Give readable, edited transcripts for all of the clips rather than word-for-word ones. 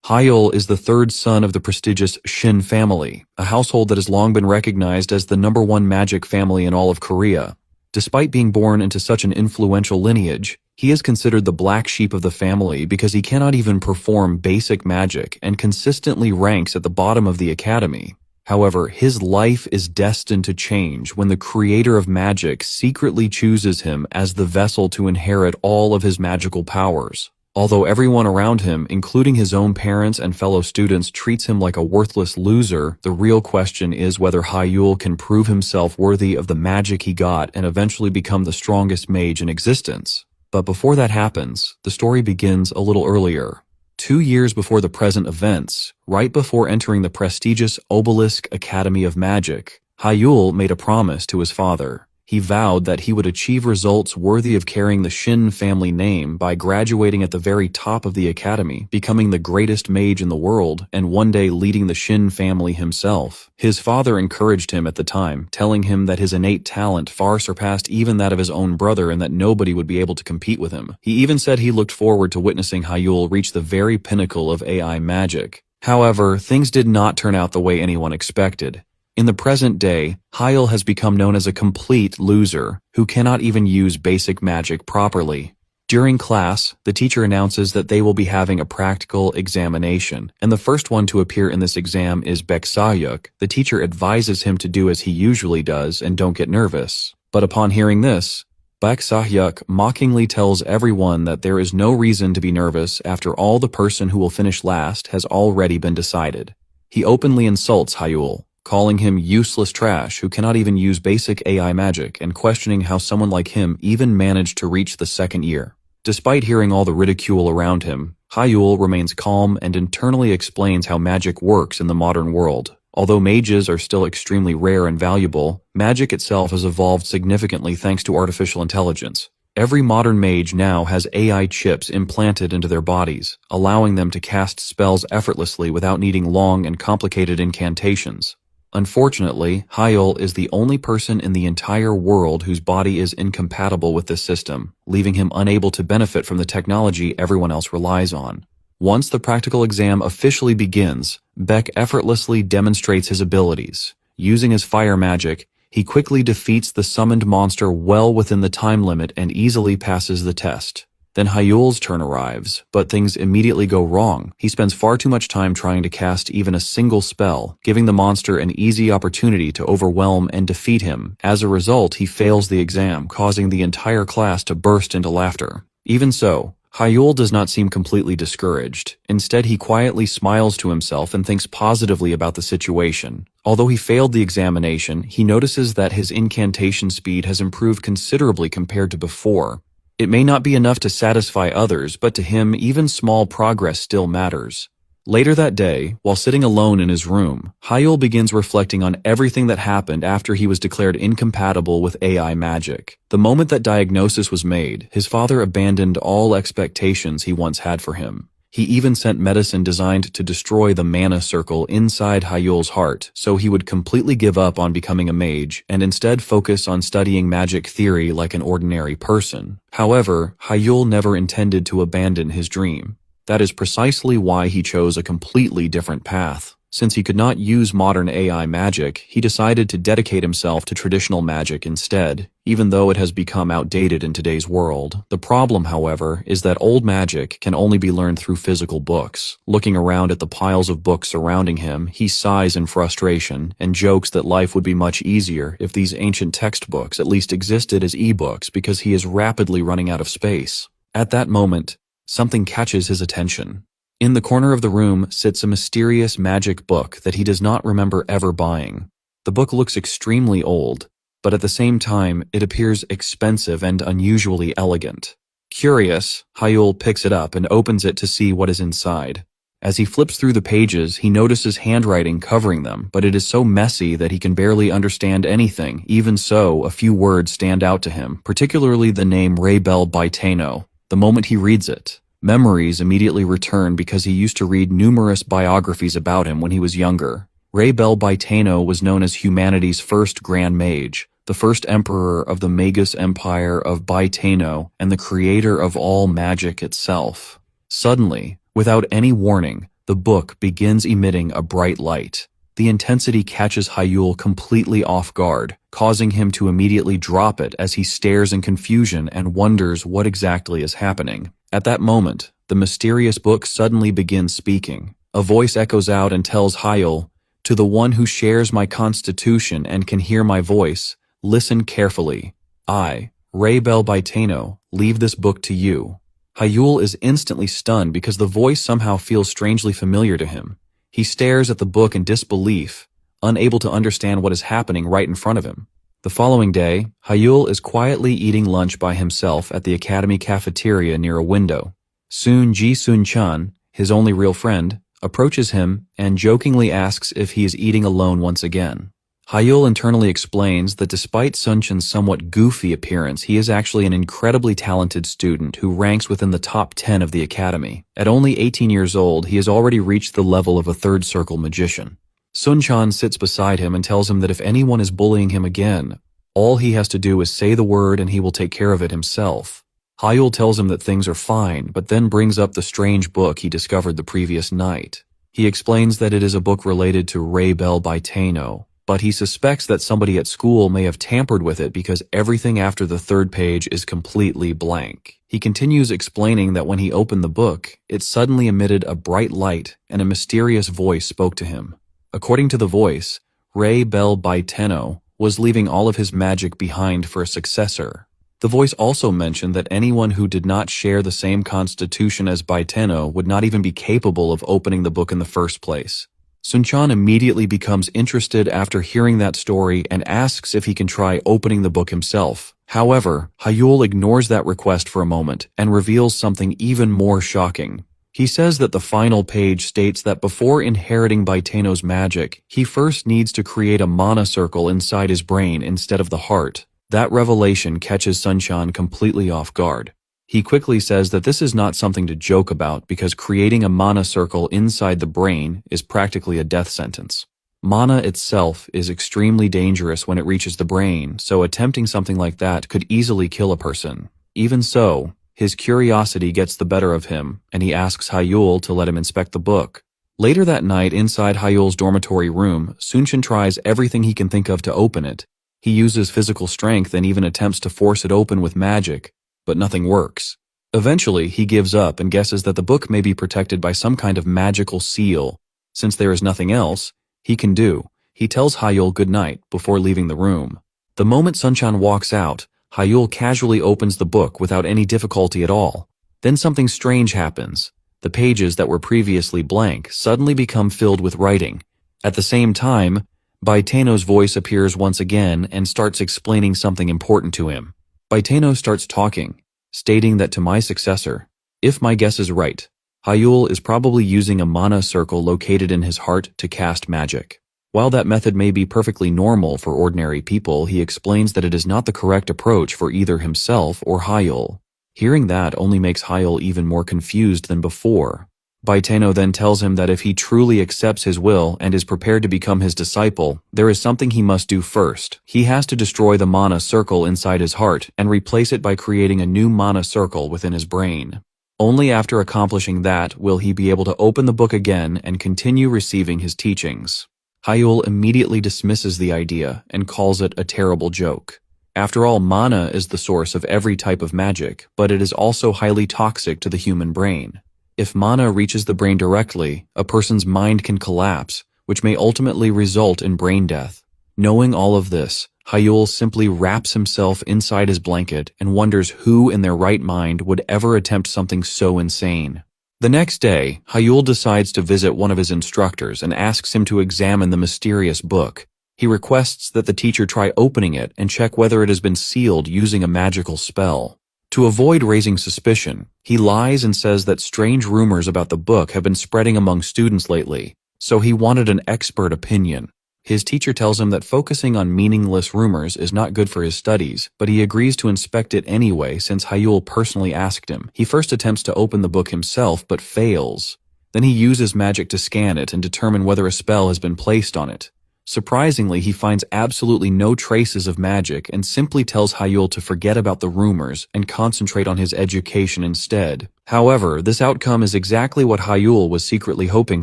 Hyol is the third son of the prestigious Shin family, a household that has long been recognized as the #1 magic family in all of Korea. Despite being born into such an influential lineage, he is considered the black sheep of the family because he cannot even perform basic magic and consistently ranks at the bottom of the academy. However, his life is destined to change when the creator of magic secretly chooses him as the vessel to inherit all of his magical powers. Although everyone around him, including his own parents and fellow students, treats him like a worthless loser, the real question is whether Hyol can prove himself worthy of the magic he got and eventually become the strongest mage in existence. But before that happens, the story begins a little earlier. 2 years before the present events, right before entering the prestigious Obelisk Academy of Magic, Hyol made a promise to his father. He vowed that he would achieve results worthy of carrying the Shin family name by graduating at the very top of the academy, becoming the greatest mage in the world, and one day leading the Shin family himself. His father encouraged him at the time, telling him that his innate talent far surpassed even that of his own brother and that nobody would be able to compete with him. He even said he looked forward to witnessing Hyol reach the very pinnacle of AI magic. However, things did not turn out the way anyone expected. In the present day, Hyol has become known as a complete loser who cannot even use basic magic properly. During class, the teacher announces that they will be having a practical examination, and the first one to appear in this exam is mythical. The teacher advises him to do as he usually does and don't get nervous. But upon hearing this, mythical mockingly tells everyone that there is no reason to be nervous after all the person who will finish last has already been decided. He openly insults Hyol, calling him useless trash who cannot even use basic AI magic and questioning how someone like him even managed to reach the second year. Despite hearing all the ridicule around him, Hyol remains calm and internally explains how magic works in the modern world. Although mages are still extremely rare and valuable, magic itself has evolved significantly thanks to artificial intelligence. Every modern mage now has AI chips implanted into their bodies, allowing them to cast spells effortlessly without needing long and complicated incantations. Unfortunately, Hyol is the only person in the entire world whose body is incompatible with this system, leaving him unable to benefit from the technology everyone else relies on. Once the practical exam officially begins, Beck effortlessly demonstrates his abilities. Using his fire magic, he quickly defeats the summoned monster well within the time limit and easily passes the test. Then Hyol's turn arrives, but things immediately go wrong. He spends far too much time trying to cast even a single spell, giving the monster an easy opportunity to overwhelm and defeat him. As a result, he fails the exam, causing the entire class to burst into laughter. Even so, Hyol does not seem completely discouraged. Instead, he quietly smiles to himself and thinks positively about the situation. Although he failed the examination, he notices that his incantation speed has improved considerably compared to before. It may not be enough to satisfy others, but to him, even small progress still matters. Later that day, while sitting alone in his room, Hyol begins reflecting on everything that happened after he was declared incompatible with AI magic. The moment that diagnosis was made, his father abandoned all expectations he once had for him. He even sent medicine designed to destroy the mana circle inside Hyol's heart, so he would completely give up on becoming a mage and instead focus on studying magic theory like an ordinary person. However, Hyol never intended to abandon his dream. That is precisely why he chose a completely different path. Since he could not use modern AI magic, he decided to dedicate himself to traditional magic instead, even though it has become outdated in today's world. The problem, however, is that old magic can only be learned through physical books. Looking around at the piles of books surrounding him, he sighs in frustration and jokes that life would be much easier if these ancient textbooks at least existed as ebooks because he is rapidly running out of space. At that moment, something catches his attention. In the corner of the room sits a mysterious magic book that he does not remember ever buying. The book looks extremely old, but at the same time, it appears expensive and unusually elegant. Curious, Hyol picks it up and opens it to see what is inside. As he flips through the pages, he notices handwriting covering them, but it is so messy that he can barely understand anything. Even so, a few words stand out to him, particularly the name Raybel Baiteno. The moment he reads it, memories immediately return because he used to read numerous biographies about him when he was younger. Raybel Baiteno was known as humanity's first Grand Mage, the first emperor of the Magus Empire of Baiteno, and the creator of all magic itself. Suddenly, without any warning, the book begins emitting a bright light. The intensity catches Hyol completely off guard, causing him to immediately drop it as he stares in confusion and wonders what exactly is happening. At that moment, the mysterious book suddenly begins speaking. A voice echoes out and tells Hyol, "To the one who shares my constitution and can hear my voice, listen carefully. I, Bel Baiteno, leave this book to you." Hyol is instantly stunned because the voice somehow feels strangely familiar to him. He stares at the book in disbelief, unable to understand what is happening right in front of him. The following day, Hyol is quietly eating lunch by himself at the academy cafeteria near a window. Soon Sun-chan, his only real friend, approaches him and jokingly asks if he is eating alone once again. Hyol internally explains that despite Sun-chan's somewhat goofy appearance, he is actually an incredibly talented student who ranks within the top 10 of the academy. At only 18 years old, he has already reached the level of a third circle magician. Sun-chan sits beside him and tells him that if anyone is bullying him again, all he has to do is say the word and he will take care of it himself. Hyol tells him that things are fine, but then brings up the strange book he discovered the previous night. He explains that it is a book related to Bel Baiteno, but he suspects that somebody at school may have tampered with it because everything after the third page is completely blank. He continues explaining that when he opened the book, it suddenly emitted a bright light and a mysterious voice spoke to him. According to the voice, Bel Baiteno was leaving all of his magic behind for a successor. The voice also mentioned that anyone who did not share the same constitution as Baiteno would not even be capable of opening the book in the first place. Sun-chan immediately becomes interested after hearing that story and asks if he can try opening the book himself. However, Hyol ignores that request for a moment and reveals something even more shocking. He says that the final page states that before inheriting Baiteno's magic, he first needs to create a mana circle inside his brain instead of the heart. That revelation catches Sun-chan completely off guard. He quickly says that this is not something to joke about because creating a mana circle inside the brain is practically a death sentence. Mana itself is extremely dangerous when it reaches the brain, so attempting something like that could easily kill a person. Even so, his curiosity gets the better of him, and he asks Hyol to let him inspect the book. Later that night, inside Hyol's dormitory room, Sun-chan tries everything he can think of to open it. He uses physical strength and even attempts to force it open with magic, but nothing works. Eventually, he gives up and guesses that the book may be protected by some kind of magical seal. Since there is nothing else he can do, he tells Hyol good night before leaving the room. The moment Sun-chan walks out, Hyol casually opens the book without any difficulty at all. Then something strange happens. The pages that were previously blank suddenly become filled with writing. At the same time, Baiteno's voice appears once again and starts explaining something important to him. Baiteno starts talking, stating that to my successor, if my guess is right, Hyol is probably using a mana circle located in his heart to cast magic. While that method may be perfectly normal for ordinary people, he explains that it is not the correct approach for either himself or Hyol. Hearing that only makes Hyol even more confused than before. Baiteno then tells him that if he truly accepts his will and is prepared to become his disciple, there is something he must do first. He has to destroy the mana circle inside his heart and replace it by creating a new mana circle within his brain. Only after accomplishing that will he be able to open the book again and continue receiving his teachings. Hyol immediately dismisses the idea and calls it a terrible joke. After all, mana is the source of every type of magic, but it is also highly toxic to the human brain. If mana reaches the brain directly, a person's mind can collapse, which may ultimately result in brain death. Knowing all of this, Hyol simply wraps himself inside his blanket and wonders who in their right mind would ever attempt something so insane. The next day, Hyol decides to visit one of his instructors and asks him to examine the mysterious book. He requests that the teacher try opening it and check whether it has been sealed using a magical spell. To avoid raising suspicion, he lies and says that strange rumors about the book have been spreading among students lately, so he wanted an expert opinion. His teacher tells him that focusing on meaningless rumors is not good for his studies, but he agrees to inspect it anyway since Hyol personally asked him. He first attempts to open the book himself, but fails. Then he uses magic to scan it and determine whether a spell has been placed on it. Surprisingly, he finds absolutely no traces of magic and simply tells Hyol to forget about the rumors and concentrate on his education instead. However, this outcome is exactly what Hyol was secretly hoping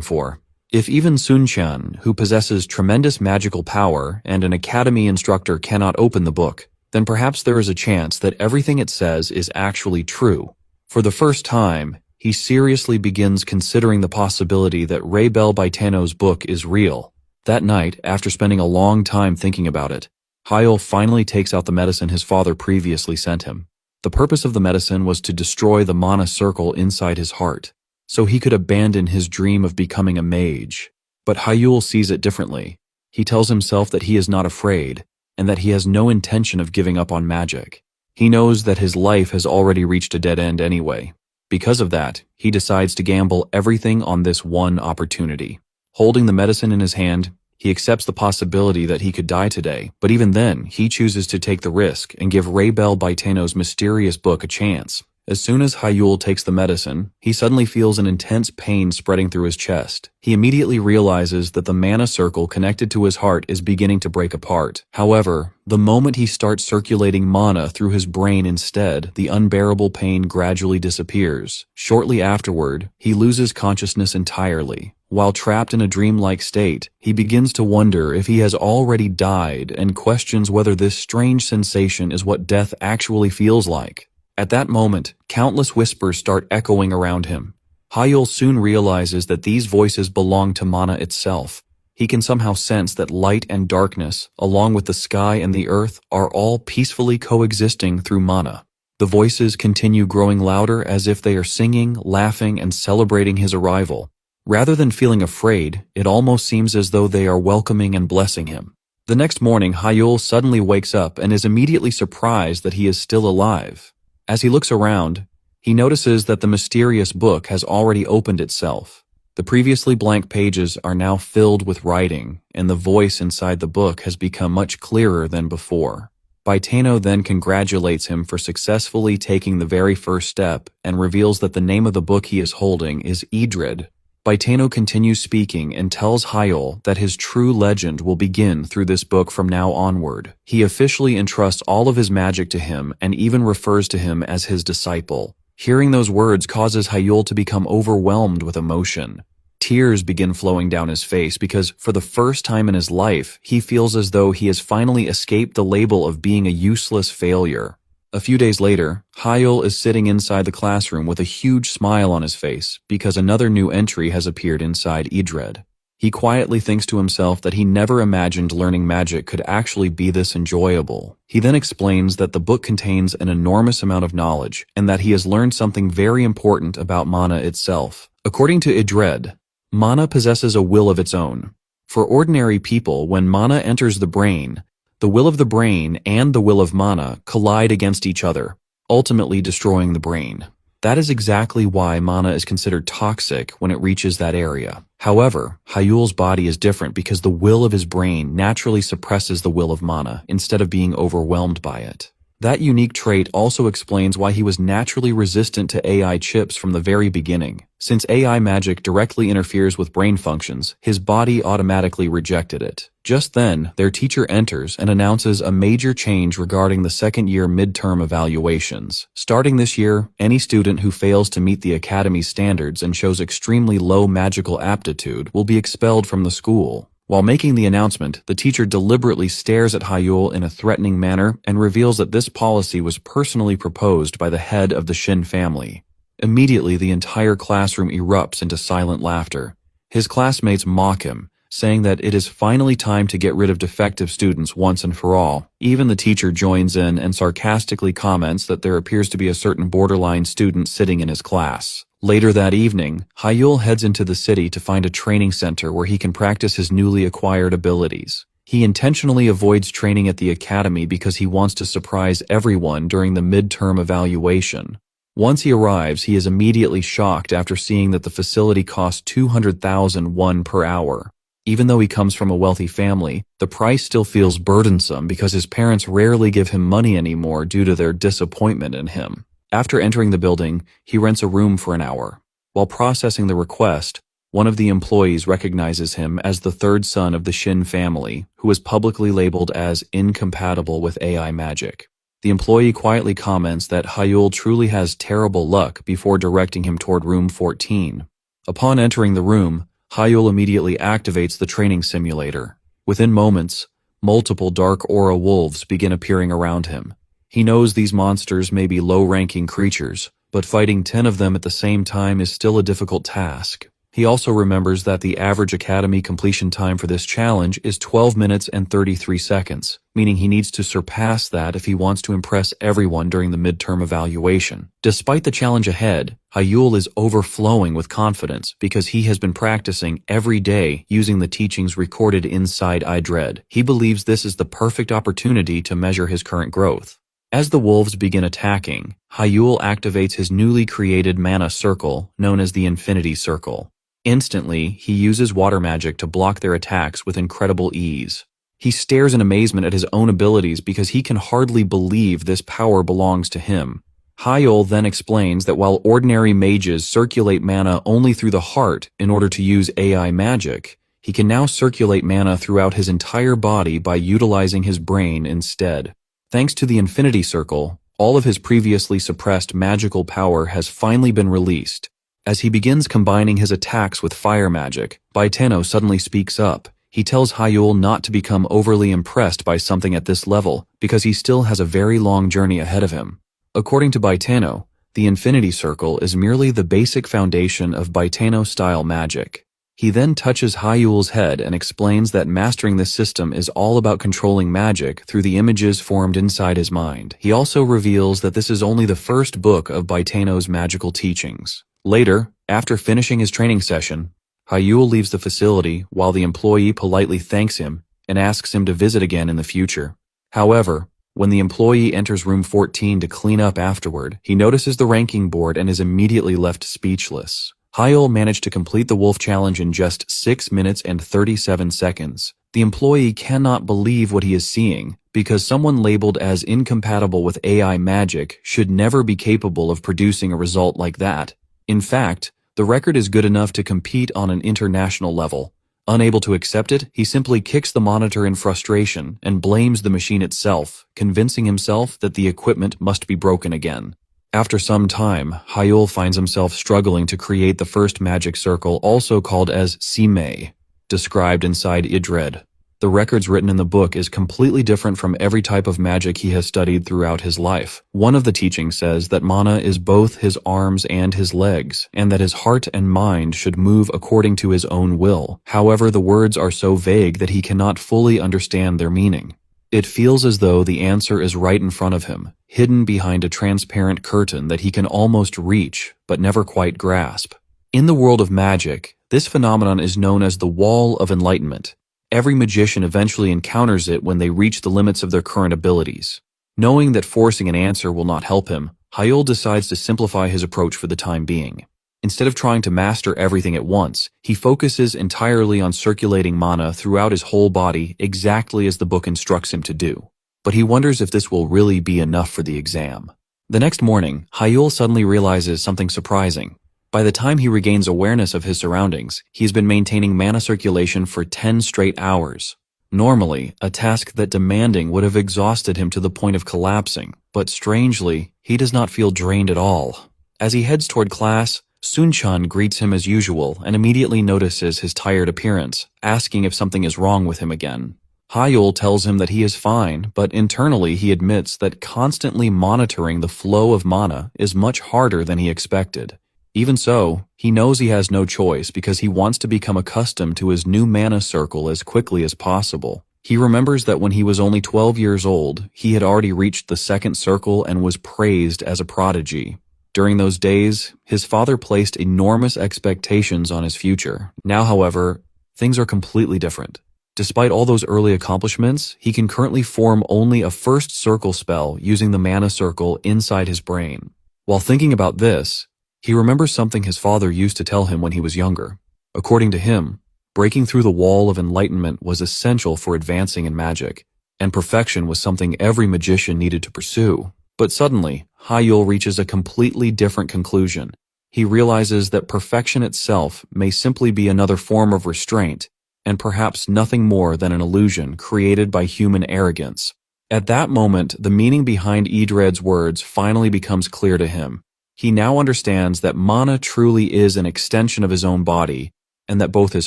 for. If even Sun-chan, who possesses tremendous magical power and an academy instructor, cannot open the book, then perhaps there is a chance that everything it says is actually true. For the first time, he seriously begins considering the possibility that Raybel Baitano's book is real. That night, after spending a long time thinking about it, Hyol finally takes out the medicine his father previously sent him. The purpose of the medicine was to destroy the mana circle inside his heart, so he could abandon his dream of becoming a mage. But Hyol sees it differently. He tells himself that he is not afraid, and that he has no intention of giving up on magic. He knows that his life has already reached a dead end anyway. Because of that, he decides to gamble everything on this one opportunity. Holding the medicine in his hand, he accepts the possibility that he could die today, but even then, he chooses to take the risk and give Raybel Baitano's mysterious book a chance. As soon as Hyol takes the medicine, he suddenly feels an intense pain spreading through his chest. He immediately realizes that the mana circle connected to his heart is beginning to break apart. However, the moment he starts circulating mana through his brain instead, the unbearable pain gradually disappears. Shortly afterward, he loses consciousness entirely. While trapped in a dreamlike state, he begins to wonder if he has already died and questions whether this strange sensation is what death actually feels like. At that moment, countless whispers start echoing around him. Hyol soon realizes that these voices belong to mana itself. He can somehow sense that light and darkness, along with the sky and the earth, are all peacefully coexisting through mana. The voices continue growing louder as if they are singing, laughing, and celebrating his arrival. Rather than feeling afraid, it almost seems as though they are welcoming and blessing him. The next morning, Hyol suddenly wakes up and is immediately surprised that he is still alive. As he looks around, he notices that the mysterious book has already opened itself. The previously blank pages are now filled with writing, and the voice inside the book has become much clearer than before. Baitano then congratulates him for successfully taking the very first step and reveals that the name of the book he is holding is Idred. Baitano continues speaking and tells Hyol that his true legend will begin through this book from now onward. He officially entrusts all of his magic to him and even refers to him as his disciple. Hearing those words causes Hyol to become overwhelmed with emotion. Tears begin flowing down his face because, for the first time in his life, he feels as though he has finally escaped the label of being a useless failure. A few days later, Hyol is sitting inside the classroom with a huge smile on his face because another new entry has appeared inside Idred. He quietly thinks to himself that he never imagined learning magic could actually be this enjoyable. He then explains that the book contains an enormous amount of knowledge and that he has learned something very important about mana itself. According to Idred, mana possesses a will of its own. For ordinary people, when mana enters the brain, the will of the brain and the will of mana collide against each other, ultimately destroying the brain. That is exactly why mana is considered toxic when it reaches that area. However, Hyol's body is different because the will of his brain naturally suppresses the will of mana instead of being overwhelmed by it. That unique trait also explains why he was naturally resistant to AI chips from the very beginning. Since AI magic directly interferes with brain functions, his body automatically rejected it. Just then, their teacher enters and announces a major change regarding the second-year midterm evaluations. Starting this year, any student who fails to meet the academy's standards and shows extremely low magical aptitude will be expelled from the school. While making the announcement, the teacher deliberately stares at Hyol in a threatening manner and reveals that this policy was personally proposed by the head of the Shin family. Immediately, the entire classroom erupts into silent laughter. His classmates mock him, saying that it is finally time to get rid of defective students once and for all. Even the teacher joins in and sarcastically comments that there appears to be a certain borderline student sitting in his class. Later that evening, Hyol heads into the city to find a training center where he can practice his newly acquired abilities. He intentionally avoids training at the academy because he wants to surprise everyone during the midterm evaluation. Once he arrives, he is immediately shocked after seeing that the facility costs 200,000 won per hour. Even though he comes from a wealthy family, the price still feels burdensome because his parents rarely give him money anymore due to their disappointment in him. After entering the building, he rents a room for an hour. While processing the request, One of the employees recognizes him as the third son of the Shin family, who is publicly labeled as incompatible with AI magic. The employee quietly comments that Hyol truly has terrible luck before directing him toward room 14. Upon entering the room, Hyol immediately activates the training simulator. Within moments, multiple dark aura wolves begin appearing around him. He knows these monsters may be low-ranking creatures, but fighting 10 of them at the same time is still a difficult task. He also remembers that the average academy completion time for this challenge is 12 minutes and 33 seconds, meaning he needs to surpass that if he wants to impress everyone during the midterm evaluation. Despite the challenge ahead, Hyol is overflowing with confidence because he has been practicing every day using the teachings recorded inside iDread. He believes this is the perfect opportunity to measure his current growth. As the wolves begin attacking, Hyol activates his newly created mana circle, known as the Infinity Circle. Instantly, he uses water magic to block their attacks with incredible ease. He stares in amazement at his own abilities because he can hardly believe this power belongs to him. Hyol then explains that while ordinary mages circulate mana only through the heart in order to use AI magic, he can now circulate mana throughout his entire body by utilizing his brain instead. Thanks to the Infinity Circle, all of his previously suppressed magical power has finally been released. As he begins combining his attacks with fire magic, Baiteno suddenly speaks up. He tells Hyol not to become overly impressed by something at this level because he still has a very long journey ahead of him. According to Baiteno, the Infinity Circle is merely the basic foundation of Baiteno-style magic. He then touches Hyol's head and explains that mastering this system is all about controlling magic through the images formed inside his mind. He also reveals that this is only the first book of Baiteno's magical teachings. Later, after finishing his training session, Hyol leaves the facility while the employee politely thanks him and asks him to visit again in the future. However, when the employee enters room 14 to clean up afterward, he notices the ranking board and is immediately left speechless. Hyol managed to complete the wolf challenge in just 6 minutes and 37 seconds. The employee cannot believe what he is seeing, because someone labeled as incompatible with AI magic should never be capable of producing a result like that. In fact, the record is good enough to compete on an international level. Unable to accept it, he simply kicks the monitor in frustration and blames the machine itself, convincing himself that the equipment must be broken again. After some time, Hyol finds himself struggling to create the first magic circle, also called as Simei, described inside iDread. The records written in the book is completely different from every type of magic he has studied throughout his life. One of the teachings says that mana is both his arms and his legs, and that his heart and mind should move according to his own will. However, the words are so vague that he cannot fully understand their meaning. It feels as though the answer is right in front of him, hidden behind a transparent curtain that he can almost reach, but never quite grasp. In the world of magic, this phenomenon is known as the Wall of Enlightenment. Every magician eventually encounters it when they reach the limits of their current abilities. Knowing that forcing an answer will not help him, Hyol decides to simplify his approach for the time being. Instead of trying to master everything at once, he focuses entirely on circulating mana throughout his whole body exactly as the book instructs him to do. But he wonders if this will really be enough for the exam. The next morning, Hyol suddenly realizes something surprising. By the time he regains awareness of his surroundings, he's been maintaining mana circulation for 10 straight hours. Normally, a task that demanding would have exhausted him to the point of collapsing, but strangely, he does not feel drained at all. As he heads toward class, Sun-chan greets him as usual and immediately notices his tired appearance, asking if something is wrong with him again. Hyol tells him that he is fine, but internally he admits that constantly monitoring the flow of mana is much harder than he expected. Even so, he knows he has no choice because he wants to become accustomed to his new mana circle as quickly as possible. He remembers that when he was only 12 years old, he had already reached the second circle and was praised as a prodigy. During those days, his father placed enormous expectations on his future. Now, however, things are completely different. Despite all those early accomplishments, he can currently form only a first circle spell using the mana circle inside his brain. While thinking about this, he remembers something his father used to tell him when he was younger. According to him, breaking through the wall of enlightenment was essential for advancing in magic, and perfection was something every magician needed to pursue. But suddenly, Hyol reaches a completely different conclusion. He realizes that perfection itself may simply be another form of restraint, and perhaps nothing more than an illusion created by human arrogance. At that moment, the meaning behind Edred's words finally becomes clear to him. He now understands that mana truly is an extension of his own body, and that both his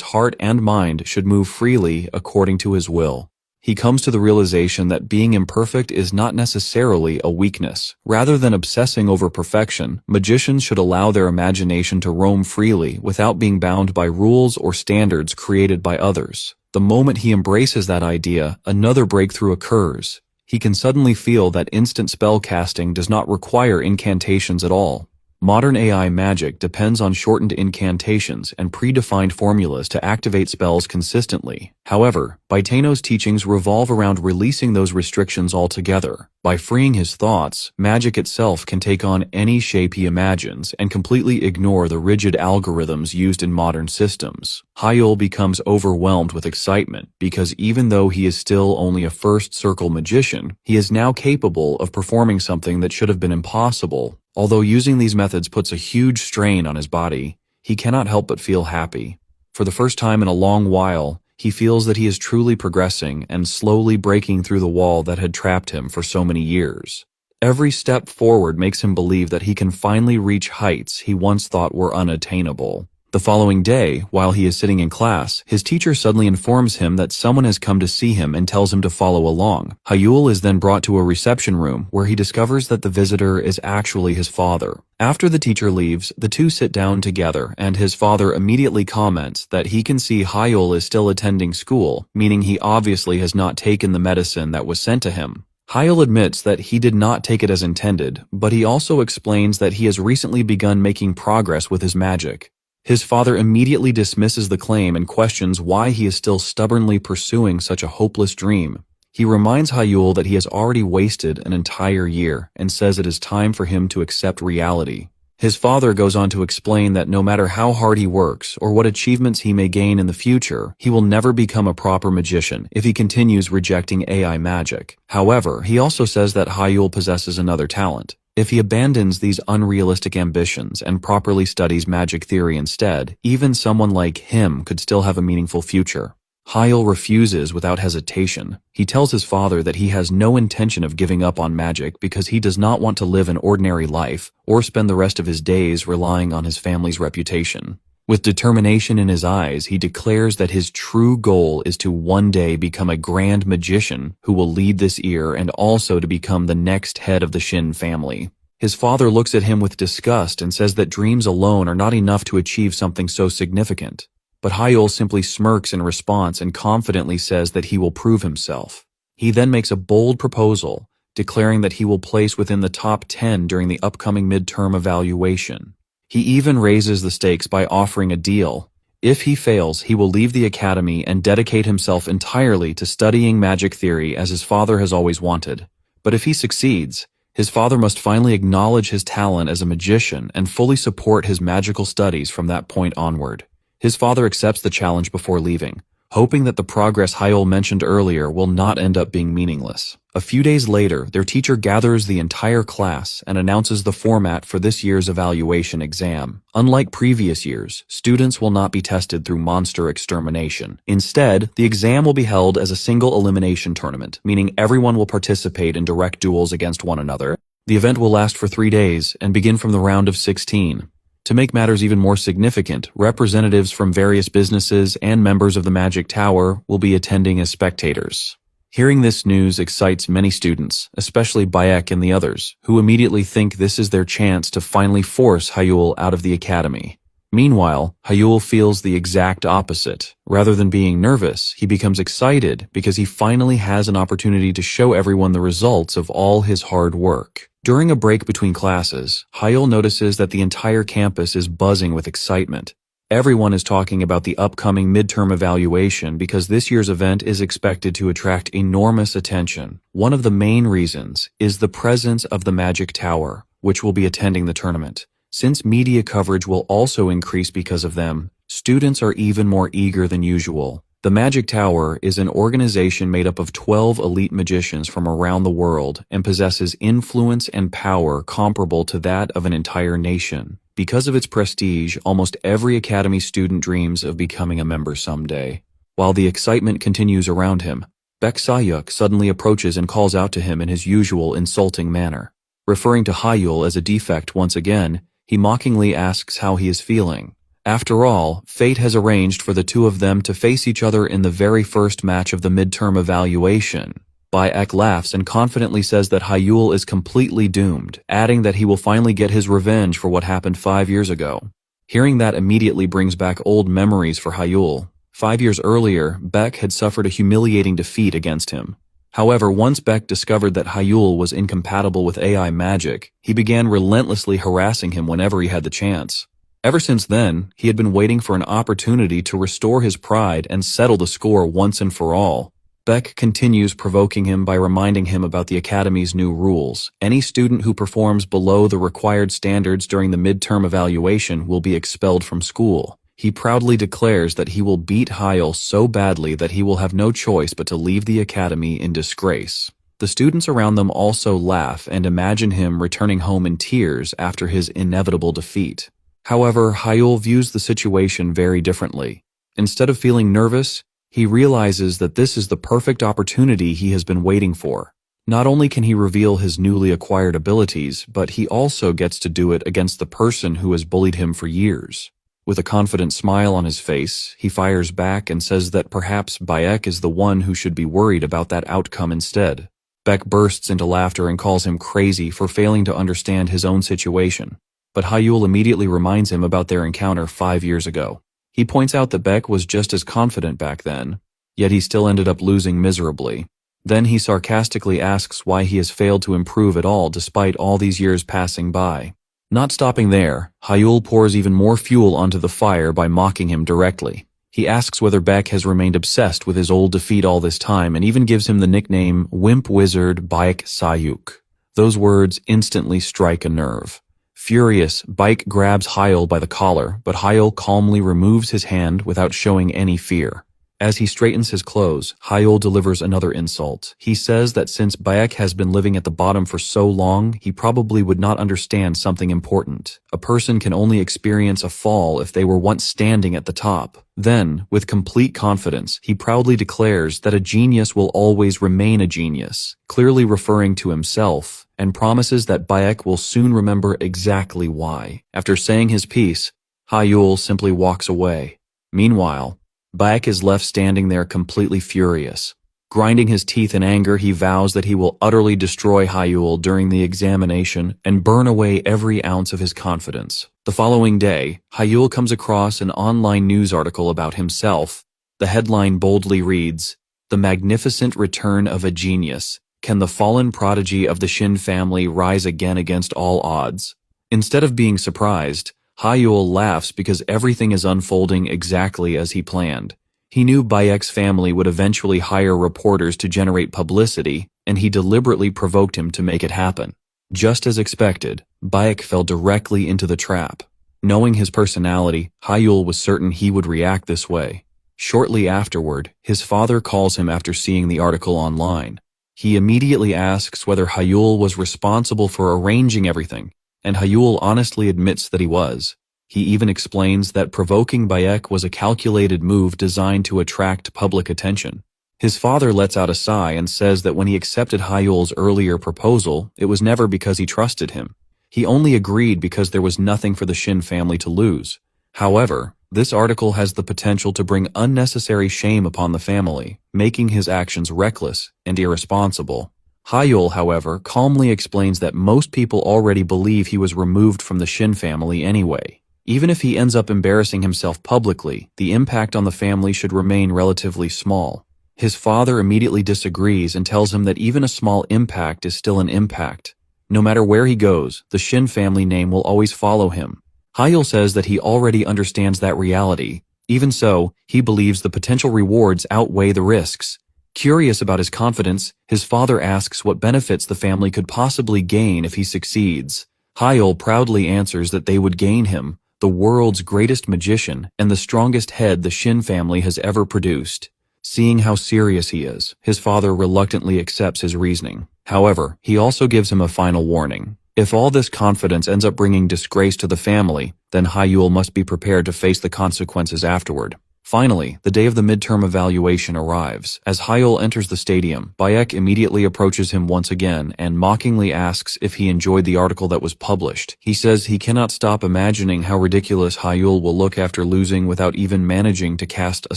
heart and mind should move freely according to his will. He comes to the realization that being imperfect is not necessarily a weakness. Rather than obsessing over perfection, magicians should allow their imagination to roam freely without being bound by rules or standards created by others. The moment he embraces that idea, another breakthrough occurs. He can suddenly feel that instant spell casting does not require incantations at all. Modern AI magic depends on shortened incantations and predefined formulas to activate spells consistently. However, Baiteno's teachings revolve around releasing those restrictions altogether. By freeing his thoughts, magic itself can take on any shape he imagines and completely ignore the rigid algorithms used in modern systems. Hyol becomes overwhelmed with excitement because even though he is still only a first-circle magician, he is now capable of performing something that should have been impossible. Although using these methods puts a huge strain on his body, he cannot help but feel happy. For the first time in a long while, he feels that he is truly progressing and slowly breaking through the wall that had trapped him for so many years. Every step forward makes him believe that he can finally reach heights he once thought were unattainable. The following day, while he is sitting in class, his teacher suddenly informs him that someone has come to see him and tells him to follow along. Hyol is then brought to a reception room where he discovers that the visitor is actually his father. After the teacher leaves, the two sit down together, and his father immediately comments that he can see Hyol is still attending school, meaning he obviously has not taken the medicine that was sent to him. Hyol admits that he did not take it as intended, but he also explains that he has recently begun making progress with his magic. His father immediately dismisses the claim and questions why he is still stubbornly pursuing such a hopeless dream. He reminds Hyol that he has already wasted an entire year and says it is time for him to accept reality. His father goes on to explain that no matter how hard he works or what achievements he may gain in the future, he will never become a proper magician if he continues rejecting AI magic. However, he also says that Hyol possesses another talent. If he abandons these unrealistic ambitions and properly studies magic theory instead, even someone like him could still have a meaningful future. Hyol refuses without hesitation. He tells his father that he has no intention of giving up on magic because he does not want to live an ordinary life or spend the rest of his days relying on his family's reputation. With determination in his eyes, he declares that his true goal is to one day become a grand magician who will lead this year and also to become the next head of the Shin family. His father looks at him with disgust and says that dreams alone are not enough to achieve something so significant. But Hyol simply smirks in response and confidently says that he will prove himself. He then makes a bold proposal, declaring that he will place within the top 10 during the upcoming midterm evaluation. He even raises the stakes by offering a deal. If he fails, he will leave the academy and dedicate himself entirely to studying magic theory as his father has always wanted. But if he succeeds, his father must finally acknowledge his talent as a magician and fully support his magical studies from that point onward. His father accepts the challenge before leaving, hoping that the progress Hyol mentioned earlier will not end up being meaningless. A few days later, their teacher gathers the entire class and announces the format for this year's evaluation exam. Unlike previous years, students will not be tested through monster extermination. Instead, the exam will be held as a single elimination tournament, meaning everyone will participate in direct duels against one another. The event will last for 3 days and begin from the round of 16. To make matters even more significant, representatives from various businesses and members of the Magic Tower will be attending as spectators. Hearing this news excites many students, especially Bayek and the others, who immediately think this is their chance to finally force Hyol out of the academy. Meanwhile, Hyol feels the exact opposite. Rather than being nervous, he becomes excited because he finally has an opportunity to show everyone the results of all his hard work. During a break between classes, Hyol notices that the entire campus is buzzing with excitement. Everyone is talking about the upcoming midterm evaluation because this year's event is expected to attract enormous attention. One of the main reasons is the presence of the Magic Tower, which will be attending the tournament. Since media coverage will also increase because of them, students are even more eager than usual. The Magic Tower is an organization made up of 12 elite magicians from around the world and possesses influence and power comparable to that of an entire nation. Because of its prestige, almost every academy student dreams of becoming a member someday. While the excitement continues around him, mythical suddenly approaches and calls out to him in his usual insulting manner. Referring to Hyol as a defect once again, he mockingly asks how he is feeling. After all, fate has arranged for the two of them to face each other in the very first match of the midterm evaluation. Mythical laughs and confidently says that Hyol is completely doomed, adding that he will finally get his revenge for what happened 5 years ago. Hearing that immediately brings back old memories for Hyol. 5 years earlier, Beck had suffered a humiliating defeat against him. However, once Beck discovered that Hyol was incompatible with AI magic, he began relentlessly harassing him whenever he had the chance. Ever since then, he had been waiting for an opportunity to restore his pride and settle the score once and for all. Beck continues provoking him by reminding him about the Academy's new rules. Any student who performs below the required standards during the midterm evaluation will be expelled from school. He proudly declares that he will beat Hyol so badly that he will have no choice but to leave the Academy in disgrace. The students around them also laugh and imagine him returning home in tears after his inevitable defeat. However, Hyol views the situation very differently. Instead of feeling nervous, he realizes that this is the perfect opportunity he has been waiting for. Not only can he reveal his newly acquired abilities, but he also gets to do it against the person who has bullied him for years. With a confident smile on his face, he fires back and says that perhaps Bayek is the one who should be worried about that outcome instead. Beck bursts into laughter and calls him crazy for failing to understand his own situation. But Hyol immediately reminds him about their encounter 5 years ago. He points out that Beck was just as confident back then, yet he still ended up losing miserably. Then he sarcastically asks why he has failed to improve at all despite all these years passing by. Not stopping there, Hyol pours even more fuel onto the fire by mocking him directly. He asks whether Beck has remained obsessed with his old defeat all this time and even gives him the nickname Wimp Wizard mythical. Those words instantly strike a nerve. Furious, Bike grabs Hyol by the collar, but Hyol calmly removes his hand without showing any fear. As he straightens his clothes, Hyol delivers another insult. He says that since Bayek has been living at the bottom for so long, he probably would not understand something important. A person can only experience a fall if they were once standing at the top. Then, with complete confidence, he proudly declares that a genius will always remain a genius, clearly referring to himself, and promises that Bayek will soon remember exactly why. After saying his piece, Hyol simply walks away. Meanwhile, Bayek is left standing there completely furious. Grinding his teeth in anger, he vows that he will utterly destroy Hyol during the examination and burn away every ounce of his confidence. The following day, Hyol comes across an online news article about himself. The headline boldly reads, "The Magnificent Return of a Genius. Can the fallen prodigy of the Shin family rise again against all odds?" Instead of being surprised, Hyol laughs because everything is unfolding exactly as he planned. He knew Bayek's family would eventually hire reporters to generate publicity, and he deliberately provoked him to make it happen. Just as expected, Bayek fell directly into the trap. Knowing his personality, Hyol was certain he would react this way. Shortly afterward, his father calls him after seeing the article online. He immediately asks whether Hyol was responsible for arranging everything, and Hyol honestly admits that he was. He even explains that provoking Bayek was a calculated move designed to attract public attention. His father lets out a sigh and says that when he accepted Hyol's earlier proposal, it was never because he trusted him. He only agreed because there was nothing for the Shin family to lose. However, this article has the potential to bring unnecessary shame upon the family, making his actions reckless and irresponsible. Hyol, however, calmly explains that most people already believe he was removed from the Shin family anyway. Even if he ends up embarrassing himself publicly, the impact on the family should remain relatively small. His father immediately disagrees and tells him that even a small impact is still an impact. No matter where he goes, the Shin family name will always follow him. Hyol says that he already understands that reality. Even so, he believes the potential rewards outweigh the risks. Curious about his confidence, his father asks what benefits the family could possibly gain if he succeeds. Hyol proudly answers that they would gain him, the world's greatest magician and the strongest head the Shin family has ever produced. Seeing how serious he is, his father reluctantly accepts his reasoning. However, he also gives him a final warning. If all this confidence ends up bringing disgrace to the family, then Hyol must be prepared to face the consequences afterward. Finally, the day of the midterm evaluation arrives. As Hyol enters the stadium, Bayek immediately approaches him once again and mockingly asks if he enjoyed the article that was published. He says he cannot stop imagining how ridiculous Hyol will look after losing without even managing to cast a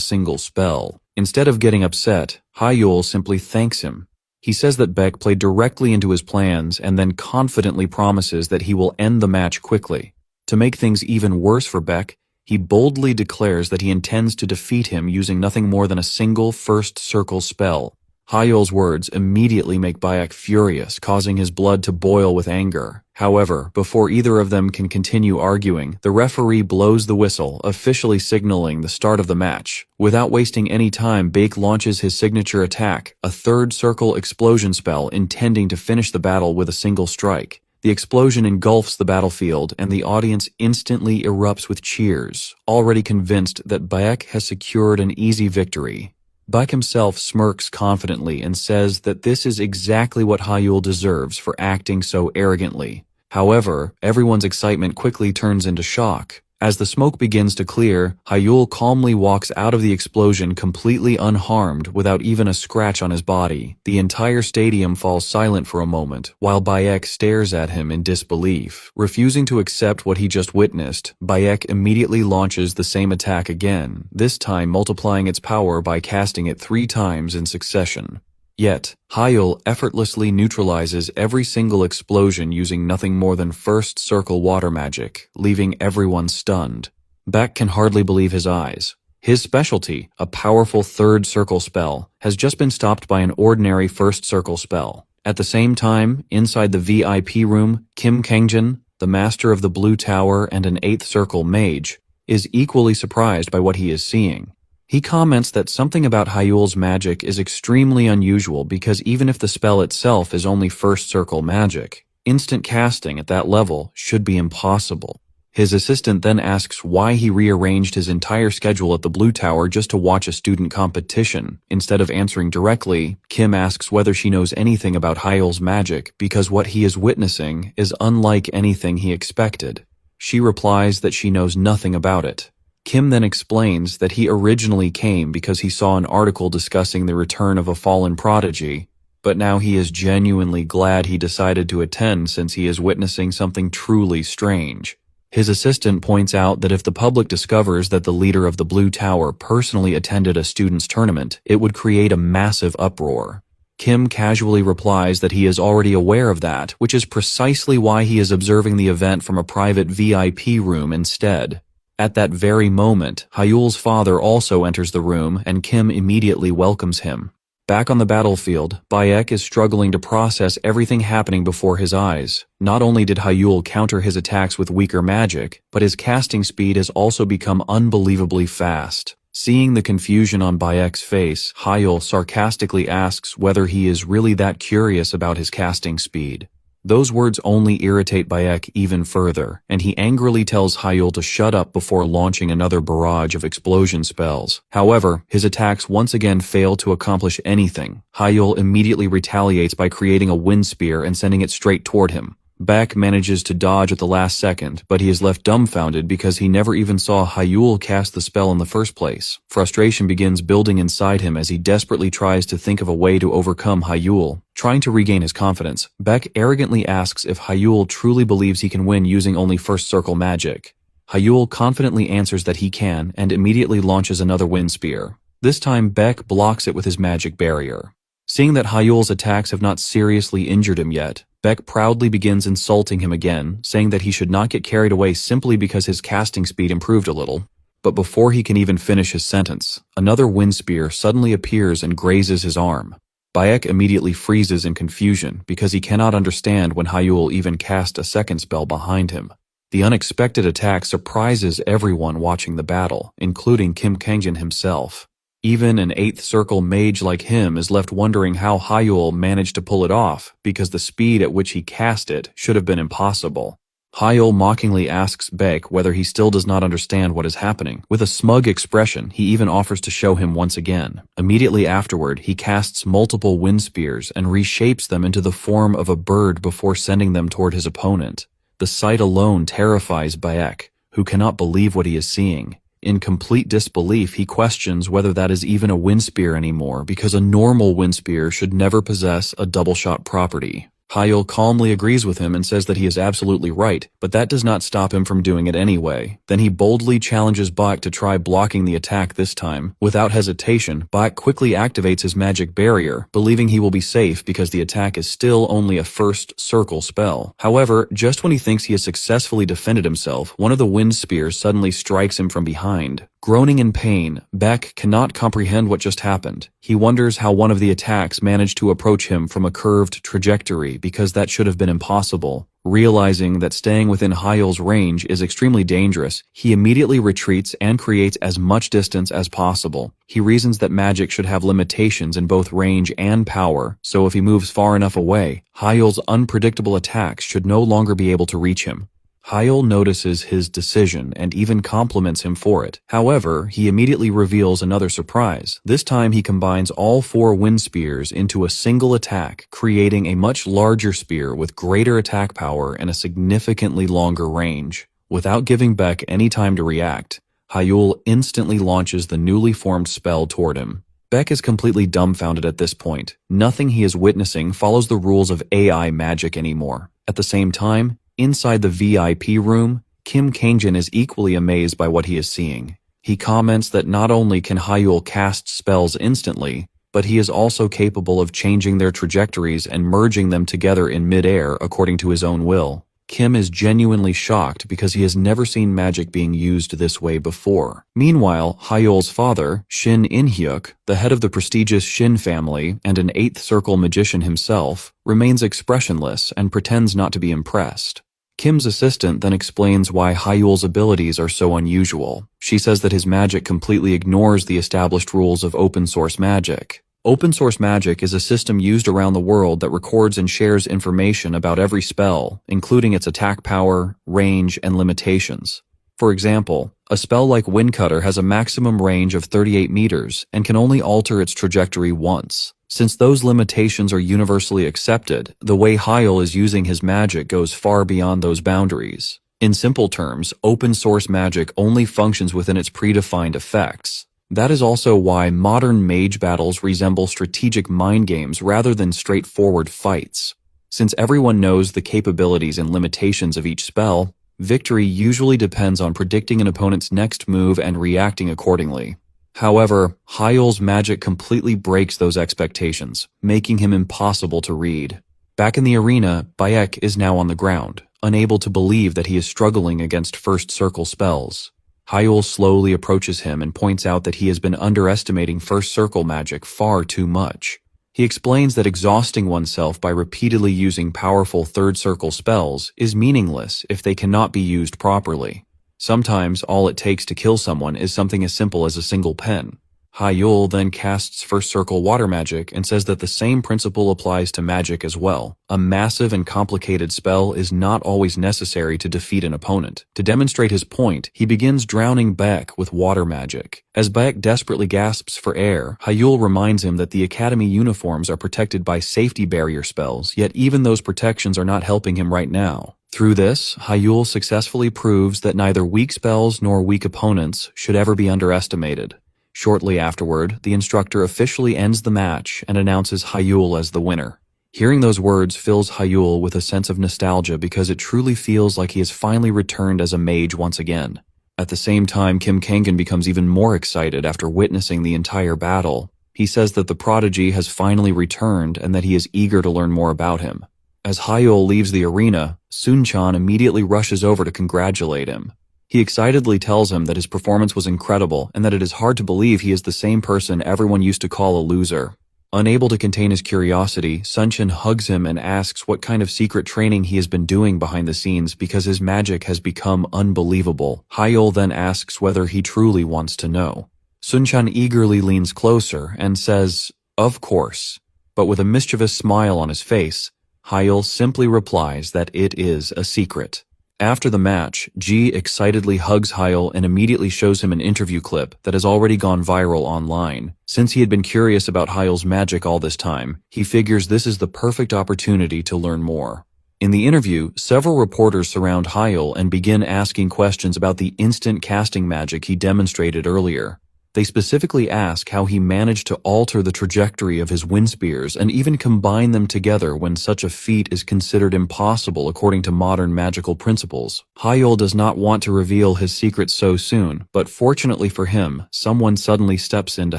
single spell. Instead of getting upset, Hyol simply thanks him. He says that Beck played directly into his plans and then confidently promises that he will end the match quickly. To make things even worse for Beck, he boldly declares that he intends to defeat him using nothing more than a single first circle spell. Hyol's words immediately make Bayek furious, causing his blood to boil with anger. However, before either of them can continue arguing, the referee blows the whistle, officially signaling the start of the match. Without wasting any time, Bayek launches his signature attack, a third circle explosion spell intending to finish the battle with a single strike. The explosion engulfs the battlefield, and the audience instantly erupts with cheers, already convinced that Bayek has secured an easy victory. Bayek himself smirks confidently and says that this is exactly what Hyol deserves for acting so arrogantly. However, everyone's excitement quickly turns into shock. As the smoke begins to clear, Hyol calmly walks out of the explosion completely unharmed without even a scratch on his body. The entire stadium falls silent for a moment, while Bayek stares at him in disbelief. Refusing to accept what he just witnessed, Bayek immediately launches the same attack again, this time multiplying its power by casting it 3 times in succession. Yet, Hyol effortlessly neutralizes every single explosion using nothing more than first circle water magic, leaving everyone stunned. Beck can hardly believe his eyes. His specialty, a powerful third circle spell, has just been stopped by an ordinary first circle spell. At the same time, inside the VIP room, Kim Kangjin, the master of the Blue Tower and an 8th circle mage, is equally surprised by what he is seeing. He comments that something about Hyol's magic is extremely unusual because even if the spell itself is only first circle magic, instant casting at that level should be impossible. His assistant then asks why he rearranged his entire schedule at the Blue Tower just to watch a student competition. Instead of answering directly, Kim asks whether she knows anything about Hyol's magic because what he is witnessing is unlike anything he expected. She replies that she knows nothing about it. Kim then explains that he originally came because he saw an article discussing the return of a fallen prodigy, but now he is genuinely glad he decided to attend since he is witnessing something truly strange. His assistant points out that if the public discovers that the leader of the Blue Tower personally attended a student's tournament, it would create a massive uproar. Kim casually replies that he is already aware of that, which is precisely why he is observing the event from a private VIP room instead. At that very moment, Hyol's father also enters the room and Kim immediately welcomes him. Back on the battlefield, Bayek is struggling to process everything happening before his eyes. Not only did Hyol counter his attacks with weaker magic, but his casting speed has also become unbelievably fast. Seeing the confusion on Bayek's face, Hyol sarcastically asks whether he is really that curious about his casting speed. Those words only irritate Bayek even further, and he angrily tells Hyol to shut up before launching another barrage of explosion spells. However, his attacks once again fail to accomplish anything. Hyol immediately retaliates by creating a wind spear and sending it straight toward him. Beck manages to dodge at the last second, but he is left dumbfounded because he never even saw Hyol cast the spell in the first place. Frustration begins building inside him as he desperately tries to think of a way to overcome Hyol. Trying to regain his confidence, Beck arrogantly asks if Hyol truly believes he can win using only first circle magic. Hyol confidently answers that he can and immediately launches another wind spear. This time Beck blocks it with his magic barrier. Seeing that Hyol's attacks have not seriously injured him yet, Beck proudly begins insulting him again, saying that he should not get carried away simply because his casting speed improved a little. But before he can even finish his sentence, another wind spear suddenly appears and grazes his arm. Bayek immediately freezes in confusion because he cannot understand when Hyol even cast a second spell behind him. The unexpected attack surprises everyone watching the battle, including Kim Kangjin himself. Even an 8th circle mage like him is left wondering how Hyol managed to pull it off because the speed at which he cast it should have been impossible. Hyol mockingly asks Baek whether he still does not understand what is happening. With a smug expression, he even offers to show him once again. Immediately afterward, he casts multiple wind spears and reshapes them into the form of a bird before sending them toward his opponent. The sight alone terrifies Baek, who cannot believe what he is seeing. In complete disbelief, he questions whether that is even a wind spear anymore, because a normal wind spear should never possess a double-shot property. Hyol calmly agrees with him and says that he is absolutely right, but that does not stop him from doing it anyway. Then he boldly challenges Baek to try blocking the attack this time. Without hesitation, Baek quickly activates his magic barrier, believing he will be safe because the attack is still only a first circle spell. However, just when he thinks he has successfully defended himself, one of the wind spears suddenly strikes him from behind. Groaning in pain, Baek cannot comprehend what just happened. He wonders how one of the attacks managed to approach him from a curved trajectory, because that should have been impossible. Realizing that staying within Hyol's range is extremely dangerous, he immediately retreats and creates as much distance as possible. He reasons that magic should have limitations in both range and power, so if he moves far enough away, Hyol's unpredictable attacks should no longer be able to reach him. Hyol notices his decision and even compliments him for it. However, he immediately reveals another surprise. This time he combines all 4 wind spears into a single attack, creating a much larger spear with greater attack power and a significantly longer range. Without giving Baek any time to react, Hyol instantly launches the newly formed spell toward him. Baek is completely dumbfounded at this point. Nothing he is witnessing follows the rules of AI magic anymore. At the same time, inside the VIP room, Kim Kangjin is equally amazed by what he is seeing. He comments that not only can Hyol cast spells instantly, but he is also capable of changing their trajectories and merging them together in mid-air according to his own will. Kim is genuinely shocked because he has never seen magic being used this way before. Meanwhile, Hyol's father, Shin In-hyuk, the head of the prestigious Shin family and an 8th circle magician himself, remains expressionless and pretends not to be impressed. Kim's assistant then explains why Hyol's abilities are so unusual. She says that his magic completely ignores the established rules of open-source magic. Open-source magic is a system used around the world that records and shares information about every spell, including its attack power, range, and limitations. For example, a spell like Windcutter has a maximum range of 38 meters and can only alter its trajectory once. Since those limitations are universally accepted, the way Hyol is using his magic goes far beyond those boundaries. In simple terms, open-source magic only functions within its predefined effects. That is also why modern mage battles resemble strategic mind games rather than straightforward fights. Since everyone knows the capabilities and limitations of each spell, victory usually depends on predicting an opponent's next move and reacting accordingly. However, Hyol's magic completely breaks those expectations, making him impossible to read. Back in the arena, Baek is now on the ground, unable to believe that he is struggling against first circle spells. Hyol slowly approaches him and points out that he has been underestimating first circle magic far too much. He explains that exhausting oneself by repeatedly using powerful third circle spells is meaningless if they cannot be used properly. Sometimes all it takes to kill someone is something as simple as a single pen. Hyol then casts first circle water magic and says that the same principle applies to magic as well. A massive and complicated spell is not always necessary to defeat an opponent. To demonstrate his point, he begins drowning Baek with water magic. As Baek desperately gasps for air, Hyol reminds him that the academy uniforms are protected by safety barrier spells, yet even those protections are not helping him right now. Through this, Hyol successfully proves that neither weak spells nor weak opponents should ever be underestimated. Shortly afterward, the instructor officially ends the match and announces Hyol as the winner. Hearing those words fills Hyol with a sense of nostalgia because it truly feels like he has finally returned as a mage once again. At the same time, Kim Kangjin becomes even more excited after witnessing the entire battle. He says that the prodigy has finally returned and that he is eager to learn more about him. As Hyol leaves the arena, Sun-chan immediately rushes over to congratulate him. He excitedly tells him that his performance was incredible and that it is hard to believe he is the same person everyone used to call a loser. Unable to contain his curiosity, Sun-chan hugs him and asks what kind of secret training he has been doing behind the scenes because his magic has become unbelievable. Hyol then asks whether he truly wants to know. Sun-chan eagerly leans closer and says, "Of course," but with a mischievous smile on his face, Hyol simply replies that it is a secret. After the match, G excitedly hugs Hyol and immediately shows him an interview clip that has already gone viral online. Since he had been curious about Hyol's magic all this time, he figures this is the perfect opportunity to learn more. In the interview, several reporters surround Hyol and begin asking questions about the instant casting magic he demonstrated earlier. They specifically ask how he managed to alter the trajectory of his wind spears and even combine them together when such a feat is considered impossible according to modern magical principles. Hyol does not want to reveal his secret so soon, but fortunately for him, someone suddenly steps in to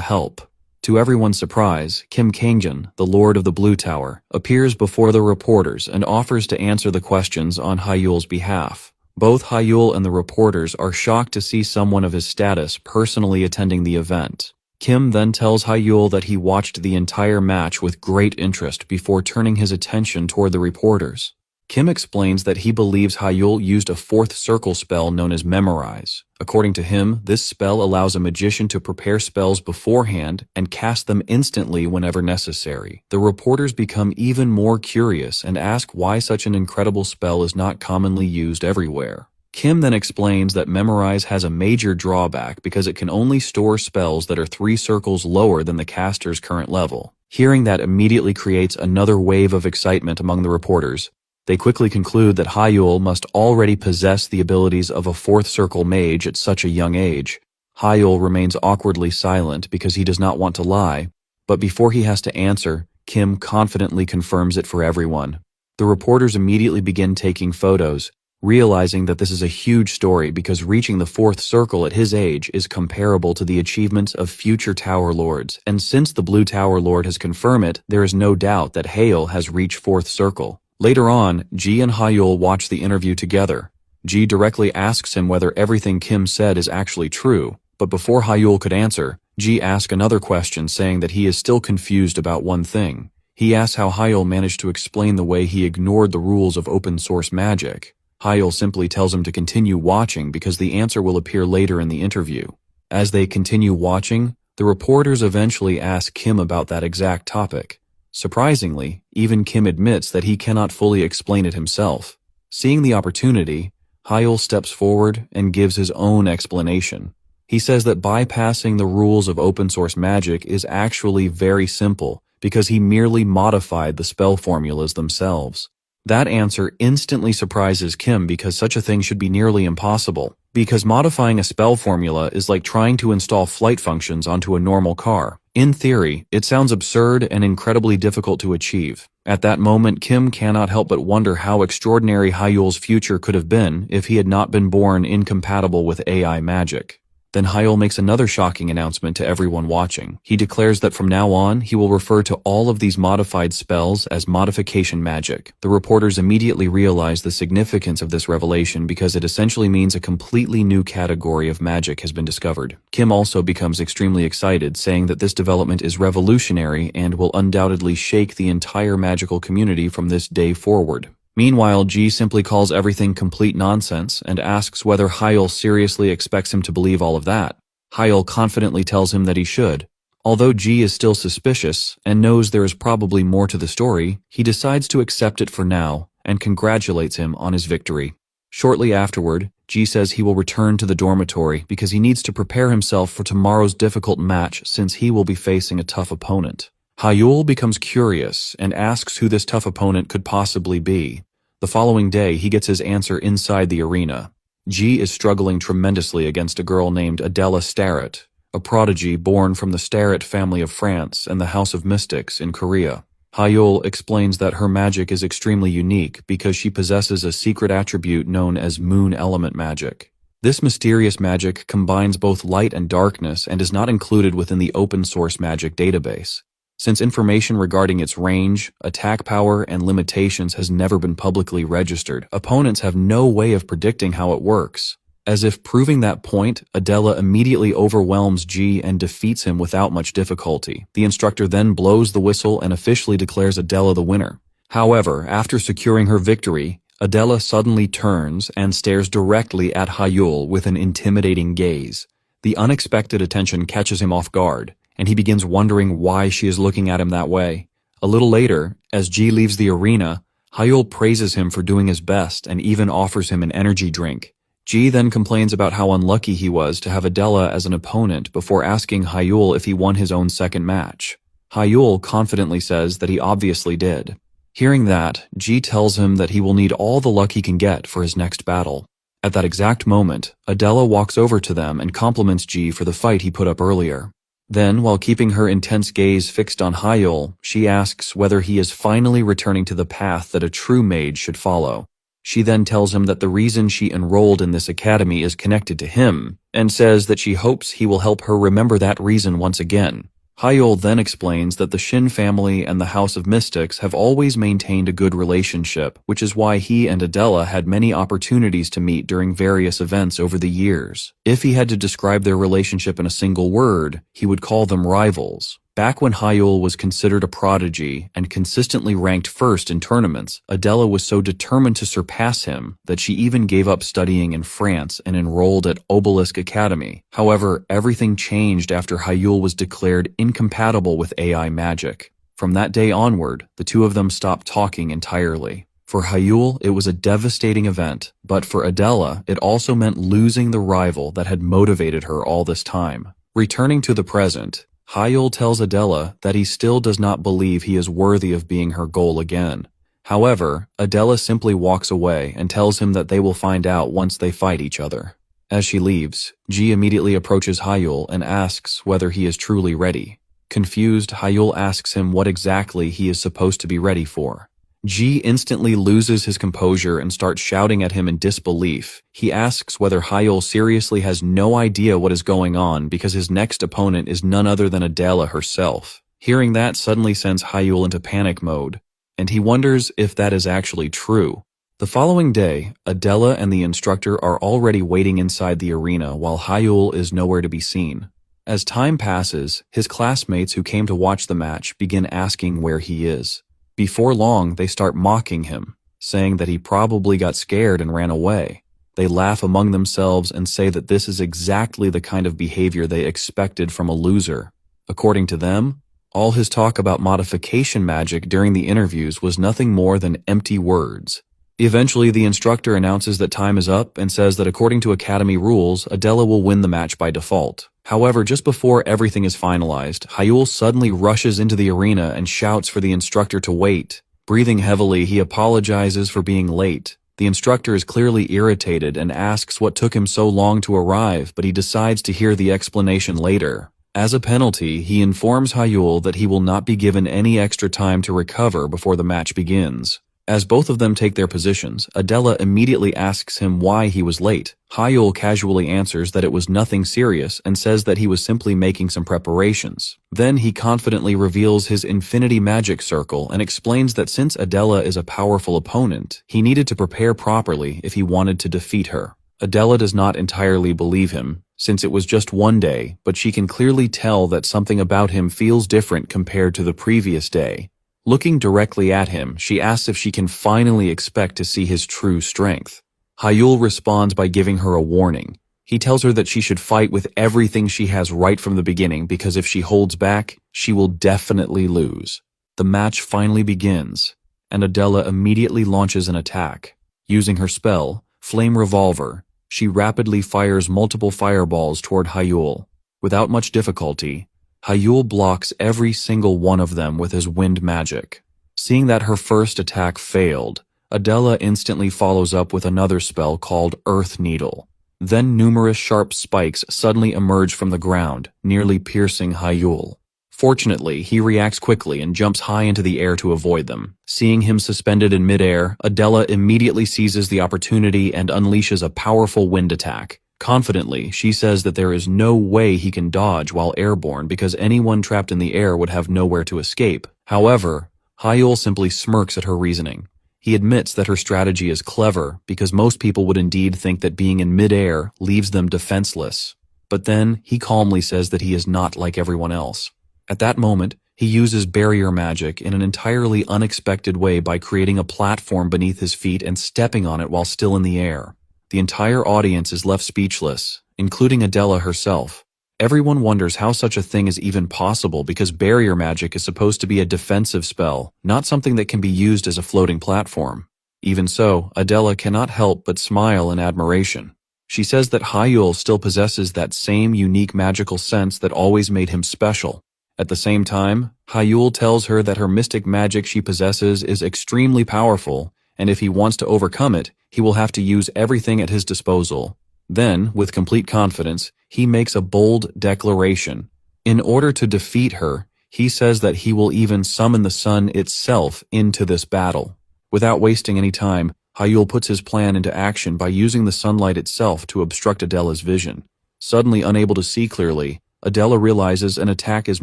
help. To everyone's surprise, Kim Kangjin, the Lord of the Blue Tower, appears before the reporters and offers to answer the questions on Hyol's behalf. Both Hyol and the reporters are shocked to see someone of his status personally attending the event. Kim then tells Hyol that he watched the entire match with great interest before turning his attention toward the reporters. Kim explains that he believes Hyol used a fourth circle spell known as Memorize. According to him, this spell allows a magician to prepare spells beforehand and cast them instantly whenever necessary. The reporters become even more curious and ask why such an incredible spell is not commonly used everywhere. Kim then explains that Memorize has a major drawback because it can only store spells that are 3 circles lower than the caster's current level. Hearing that immediately creates another wave of excitement among the reporters. They quickly conclude that Hyol must already possess the abilities of a fourth circle mage at such a young age. Hyol remains awkwardly silent because he does not want to lie, but before he has to answer, Kim confidently confirms it for everyone. The reporters immediately begin taking photos, realizing that this is a huge story because reaching the fourth circle at his age is comparable to the achievements of future Tower Lords, and since the Blue Tower Lord has confirmed it, there is no doubt that Hyol has reached fourth circle. Later on, G and Hyol watch the interview together. G directly asks him whether everything Kim said is actually true, but before Hyol could answer, G asks another question saying that he is still confused about one thing. He asks how Hyol managed to explain the way he ignored the rules of open source magic. Hyol simply tells him to continue watching because the answer will appear later in the interview. As they continue watching, the reporters eventually ask Kim about that exact topic. Surprisingly, even Kim admits that he cannot fully explain it himself. Seeing the opportunity, Hyol steps forward and gives his own explanation. He says that bypassing the rules of open source magic is actually very simple because he merely modified the spell formulas themselves. That answer instantly surprises Kim because such a thing should be nearly impossible, because modifying a spell formula is like trying to install flight functions onto a normal car. In theory, it sounds absurd and incredibly difficult to achieve. At that moment, Kim cannot help but wonder how extraordinary Hyol's future could have been if he had not been born incompatible with AI magic. Then Hyol makes another shocking announcement to everyone watching. He declares that from now on, he will refer to all of these modified spells as modification magic. The reporters immediately realize the significance of this revelation because it essentially means a completely new category of magic has been discovered. Kim also becomes extremely excited, saying that this development is revolutionary and will undoubtedly shake the entire magical community from this day forward. Meanwhile, G simply calls everything complete nonsense and asks whether Hyol seriously expects him to believe all of that. Hyol confidently tells him that he should. Although G is still suspicious and knows there is probably more to the story, he decides to accept it for now and congratulates him on his victory. Shortly afterward, G says he will return to the dormitory because he needs to prepare himself for tomorrow's difficult match since he will be facing a tough opponent. Hyol becomes curious and asks who this tough opponent could possibly be. The following day, he gets his answer inside the arena. G is struggling tremendously against a girl named Adela Starrett, a prodigy born from the Starrett family of France and the House of Mystics in Korea. Hyol explains that her magic is extremely unique because she possesses a secret attribute known as moon element magic. This mysterious magic combines both light and darkness and is not included within the open source magic database. Since information regarding its range, attack power, and limitations has never been publicly registered, opponents have no way of predicting how it works. As if proving that point, Adela immediately overwhelms G and defeats him without much difficulty. The instructor then blows the whistle and officially declares Adela the winner. However, after securing her victory, Adela suddenly turns and stares directly at Hyol with an intimidating gaze. The unexpected attention catches him off guard, and he begins wondering why she is looking at him that way. A little later, as G leaves the arena, Hyol praises him for doing his best and even offers him an energy drink. G then complains about how unlucky he was to have Adela as an opponent before asking Hyol if he won his own second match. Hyol confidently says that he obviously did. Hearing that, G tells him that he will need all the luck he can get for his next battle. At that exact moment, Adela walks over to them and compliments G for the fight he put up earlier. Then, while keeping her intense gaze fixed on Hyol, she asks whether he is finally returning to the path that a true mage should follow. She then tells him that the reason she enrolled in this academy is connected to him, and says that she hopes he will help her remember that reason once again. Hyol then explains that the Shin family and the House of Mystics have always maintained a good relationship, which is why he and Adela had many opportunities to meet during various events over the years. If he had to describe their relationship in a single word, he would call them rivals. Back when Hyol was considered a prodigy and consistently ranked first in tournaments, Adela was so determined to surpass him that she even gave up studying in France and enrolled at Obelisk Academy. However, everything changed after Hyol was declared incompatible with AI magic. From that day onward, the two of them stopped talking entirely. For Hyol, it was a devastating event, but for Adela, it also meant losing the rival that had motivated her all this time. Returning to the present, Hyol tells Adela that he still does not believe he is worthy of being her goal again. However, Adela simply walks away and tells him that they will find out once they fight each other. As she leaves, G immediately approaches Hyol and asks whether he is truly ready. Confused, Hyol asks him what exactly he is supposed to be ready for. G instantly loses his composure and starts shouting at him in disbelief. He asks whether Hyol seriously has no idea what is going on because his next opponent is none other than Adela herself. Hearing that suddenly sends Hyol into panic mode, and he wonders if that is actually true. The following day, Adela and the instructor are already waiting inside the arena while Hyol is nowhere to be seen. As time passes, his classmates who came to watch the match begin asking where he is. Before long, they start mocking him, saying that he probably got scared and ran away. They laugh among themselves and say that this is exactly the kind of behavior they expected from a loser. According to them, all his talk about modification magic during the interviews was nothing more than empty words. Eventually, the instructor announces that time is up and says that according to Academy rules, Adela will win the match by default. However, just before everything is finalized, Hyol suddenly rushes into the arena and shouts for the instructor to wait. Breathing heavily, he apologizes for being late. The instructor is clearly irritated and asks what took him so long to arrive, but he decides to hear the explanation later. As a penalty, he informs Hyol that he will not be given any extra time to recover before the match begins. As both of them take their positions, Adela immediately asks him why he was late. Hyol casually answers that it was nothing serious and says that he was simply making some preparations. Then he confidently reveals his infinity magic circle and explains that since Adela is a powerful opponent, he needed to prepare properly if he wanted to defeat her. Adela does not entirely believe him, since it was just one day, but she can clearly tell that something about him feels different compared to the previous day. Looking directly at him, she asks if she can finally expect to see his true strength. Hyol responds by giving her a warning. He tells her that she should fight with everything she has right from the beginning because if she holds back, she will definitely lose. The match finally begins, and Adela immediately launches an attack. Using her spell, Flame Revolver, she rapidly fires multiple fireballs toward Hyol. Without much difficulty, Hyol blocks every single one of them with his wind magic. Seeing that her first attack failed, Adela instantly follows up with another spell called Earth Needle. Then numerous sharp spikes suddenly emerge from the ground, nearly piercing Hyol. Fortunately, he reacts quickly and jumps high into the air to avoid them. Seeing him suspended in midair, Adela immediately seizes the opportunity and unleashes a powerful wind attack. Confidently, she says that there is no way he can dodge while airborne because anyone trapped in the air would have nowhere to escape. However, Hyol simply smirks at her reasoning. He admits that her strategy is clever because most people would indeed think that being in midair leaves them defenseless. But then, he calmly says that he is not like everyone else. At that moment, he uses barrier magic in an entirely unexpected way by creating a platform beneath his feet and stepping on it while still in the air. The entire audience is left speechless, including Adela herself. Everyone wonders how such a thing is even possible because barrier magic is supposed to be a defensive spell, not something that can be used as a floating platform. Even so, Adela cannot help but smile in admiration. She says that Hyol still possesses that same unique magical sense that always made him special. At the same time, Hyol tells her that her mystic magic she possesses is extremely powerful, and if he wants to overcome it, he will have to use everything at his disposal. Then, with complete confidence, he makes a bold declaration. In order to defeat her, he says that he will even summon the sun itself into this battle. Without wasting any time, Hyol puts his plan into action by using the sunlight itself to obstruct Adela's vision. Suddenly unable to see clearly, Adela realizes an attack is